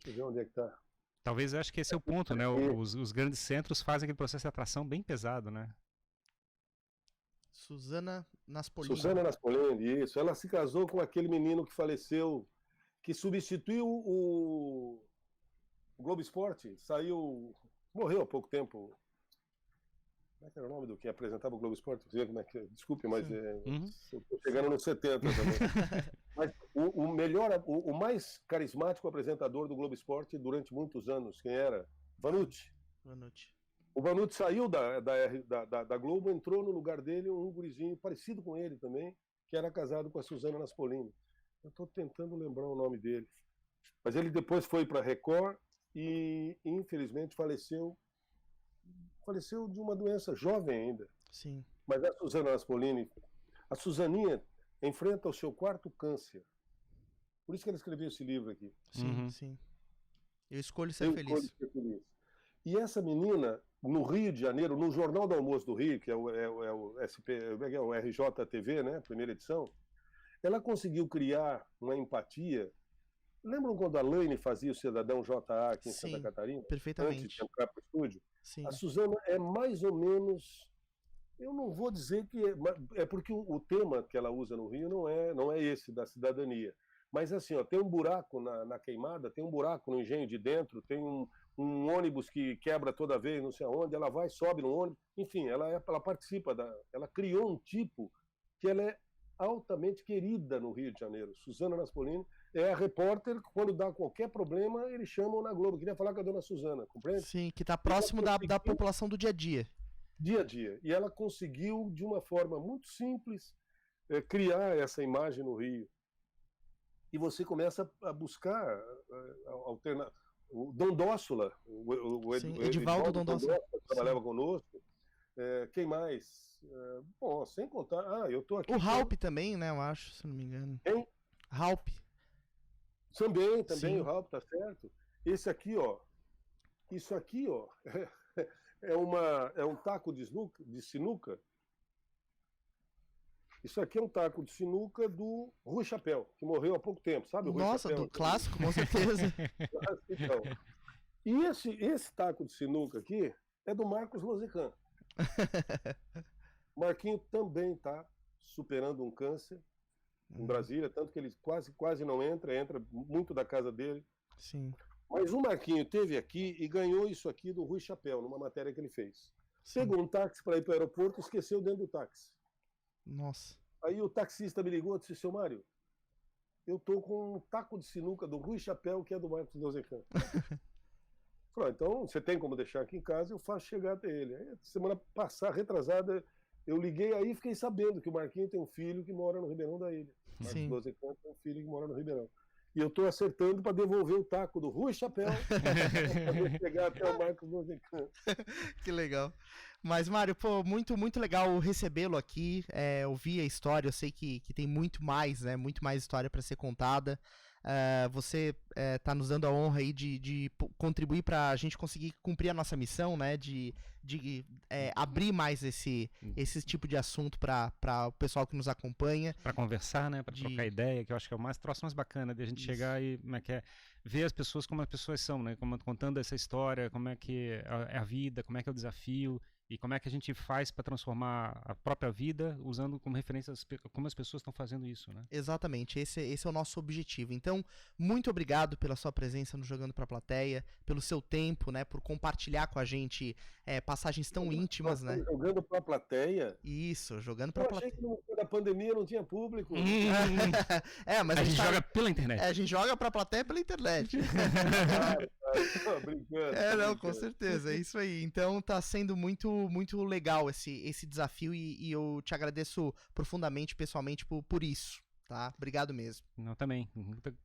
Deixa eu ver onde é que tá. Talvez eu acho que esse é o ponto, né? Os grandes centros fazem aquele processo de atração bem pesado, né? Suzana Naspolini. Suzana Naspolini, isso. Ela se casou com aquele menino que faleceu, que substituiu o Globo Esporte. Morreu há pouco tempo. Como é que era o nome do que apresentava o Globo Esporte? Desculpe, mas estou chegando nos 70 também. Mas o mais carismático apresentador do Globo Esporte durante muitos anos, quem era? Vanucci. O Vanucci saiu da Globo, entrou no lugar dele um gurizinho parecido com ele também, que era casado com a Suzana Naspolini. Eu estou tentando lembrar o nome dele. Mas ele depois foi para a Record e, infelizmente, faleceu de uma doença jovem ainda. Sim. Mas a Suzana Naspolini, a Suzaninha enfrenta o seu 4º câncer. Por isso que ela escreveu esse livro aqui. Sim, sim. Eu escolho ser feliz. E essa menina, no Rio de Janeiro, no Jornal do Almoço do Rio, que é o SP, é o RJTV, né, primeira edição, ela conseguiu criar uma empatia. Lembram quando a Laine fazia o Cidadão JA aqui em Sim, Santa Catarina? perfeitamente. Antes de entrar para o estúdio? Sim. A Suzana é mais ou menos... Eu não vou dizer que... É porque o tema que ela usa no Rio não é esse, da cidadania. Mas assim, ó, tem um buraco na queimada, tem um buraco no engenho de dentro, tem um ônibus que quebra toda vez, não sei aonde, ela vai, sobe no ônibus, enfim, ela participa, ela criou um tipo que ela é altamente querida no Rio de Janeiro. Suzana Naspolini é a repórter, quando dá qualquer problema, eles chamam na Globo. Queria falar com a dona Suzana, compreende? Sim, que está próximo da população do dia a dia. Dia a dia. E ela conseguiu, de uma forma muito simples, criar essa imagem no Rio. E você começa a buscar alternativas. O Dondóssola, o Edivaldo Dondóssola, que trabalhava conosco. Quem mais? Bom, sem contar... eu tô aqui... O Raup também, né, eu acho, se não me engano. Quem? Raup. Também, Sim. o Raup, tá certo. Esse aqui, ó, isso aqui, ó, é um taco de sinuca. Isso aqui é um taco de sinuca do Rui Chapéu, que morreu há pouco tempo, sabe? O Rui Nossa, Chapéu, do clássico, com certeza. Então, e esse taco de sinuca aqui é do Marcos Lozican. Marquinho também está superando um câncer em Brasília, tanto que ele quase não entra muito da casa dele. Sim. Mas o Marquinho teve aqui e ganhou isso aqui do Rui Chapéu, numa matéria que ele fez. Sim. Pegou um táxi para ir para o aeroporto e esqueceu dentro do táxi. Nossa. Aí o taxista me ligou e disse: seu Mário, eu tô com um taco de sinuca do Rui Chapéu, que é do Marcos Lozican. Falei: então, você tem como deixar aqui em casa, eu faço chegar até ele. Aí, semana passada, retrasada, eu liguei aí e fiquei sabendo que o Marquinho tem um filho que mora no Ribeirão da Ilha. Marcos Lozican tem um filho que mora no Ribeirão. E eu estou acertando para devolver o taco do Rui Chapéu para chegar até o Marcos Lozican. Que legal. Mas, Mário, pô, muito, muito legal recebê-lo aqui, ouvir a história. Eu sei que tem muito mais, né? Muito mais história para ser contada. Você está nos dando a honra aí de contribuir para a gente conseguir cumprir a nossa missão, né? De abrir mais esse tipo de assunto para o pessoal que nos acompanha. Para conversar, né? Para trocar ideia, que eu acho que é o troço mais bacana de a gente chegar e ver as pessoas como as pessoas são, né? Contando essa história, como é que é a vida, como é que é o desafio. E como é que a gente faz para transformar a própria vida usando como referência como as pessoas estão fazendo isso, né? Exatamente, esse é o nosso objetivo. Então, muito obrigado pela sua presença no Jogando Pra Plateia, pelo seu tempo, né, por compartilhar com a gente passagens tão íntimas, né? Jogando Pra Plateia? Isso, Jogando Pra Plateia. Eu achei que na pandemia não tinha público. Mas a gente joga pela internet. A gente joga pra plateia pela internet. Brincando. Não, com certeza, é isso aí. Então tá sendo muito, muito legal esse desafio e eu te agradeço profundamente, pessoalmente, por isso, tá? Obrigado mesmo. Não, também.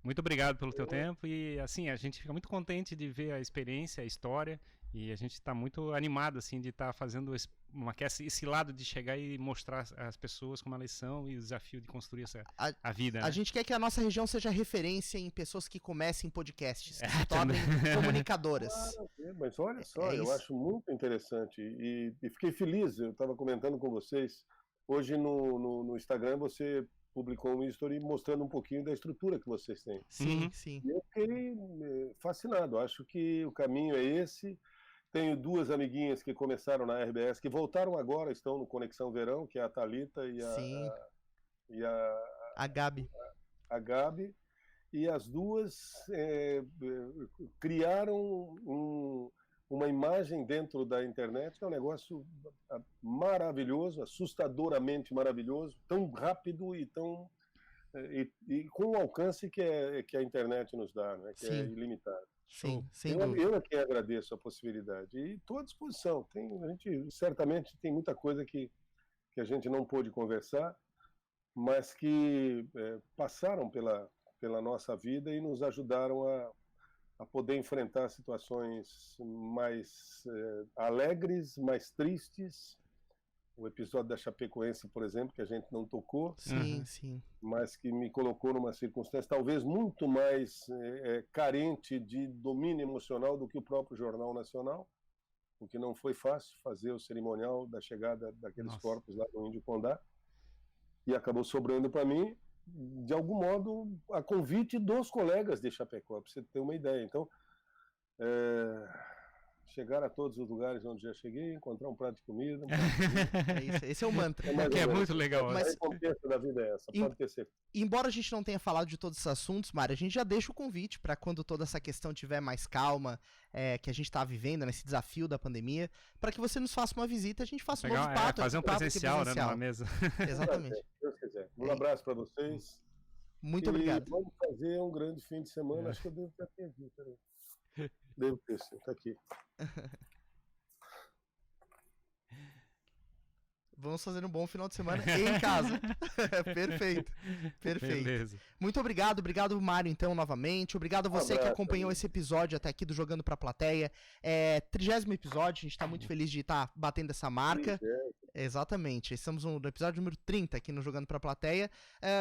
Muito obrigado pelo teu tempo e, assim, a gente fica muito contente de ver a experiência, a história e a gente está muito animado, assim, de estar fazendo esse lado de chegar e mostrar às pessoas como elas são e o desafio de construir a vida. A gente quer que a nossa região seja referência em pessoas que comecem podcasts, que se tornem comunicadoras. Mas olha só, eu acho muito interessante e fiquei feliz, eu estava comentando com vocês, hoje no Instagram você publicou um story mostrando um pouquinho da estrutura que vocês têm. Sim, sim. E eu fiquei fascinado, acho que o caminho é esse. Tenho duas amiguinhas que começaram na RBS, que voltaram agora, estão no Conexão Verão, que é a Thalita e a Gabi. A Gabi. E as duas criaram uma imagem dentro da internet, que é um negócio maravilhoso, assustadoramente maravilhoso, tão rápido e tão e com o alcance que a internet nos dá, né? Que é ilimitado. Sim, eu é que agradeço a possibilidade e estou à disposição. A gente certamente tem muita coisa que a gente não pôde conversar, mas que passaram pela nossa vida e nos ajudaram a poder enfrentar situações mais alegres, mais tristes. O episódio da Chapecoense, por exemplo, que a gente não tocou, sim. Mas que me colocou numa circunstância talvez muito mais carente de domínio emocional do que o próprio Jornal Nacional. porque não foi fácil fazer o cerimonial da chegada daqueles Nossa. corpos lá no Índio Condá, e acabou sobrando para mim, de algum modo, a convite dos colegas de Chapecó, para você ter uma ideia. Então, chegar a todos os lugares onde já cheguei, encontrar um prato de comida. É isso, esse é o mantra. Que é muito legal. Mas- A recompensa da vida é essa, pode ter certeza. Embora a gente não tenha falado de todos esses assuntos, Mário, a gente já deixa o convite para quando toda essa questão tiver mais calma, que a gente tá vivendo nesse desafio da pandemia, para que você nos faça uma visita, a gente faça um Legal, novo papo. fazer um papo aqui presencial, né, numa mesa. Exatamente. Se Deus quiser. Um abraço para vocês. Muito E obrigado. vamos fazer um grande fim de semana. Acho que eu devo ter aqui. Peraí. Devo ter, sim. Tá aqui. Vamos fazer um bom final de semana em casa. Perfeito. Perfeito. Beleza. Muito obrigado, Mário, então, novamente. Obrigado a você que abraço, acompanhou amigo. esse episódio até aqui do Jogando Pra Plateia. 30º episódio, a gente tá muito feliz de estar batendo essa marca. Exatamente, estamos no episódio número 30 aqui no Jogando Pra Plateia.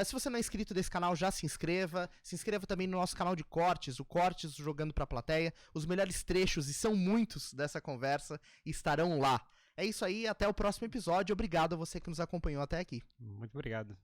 Se você não é inscrito desse canal, já se inscreva. Se inscreva também no nosso canal de cortes, o Cortes Jogando Pra Plateia. Os melhores trechos, e são muitos dessa conversa, estarão lá. É isso aí, até o próximo episódio. Obrigado a você que nos acompanhou até aqui. Muito obrigado.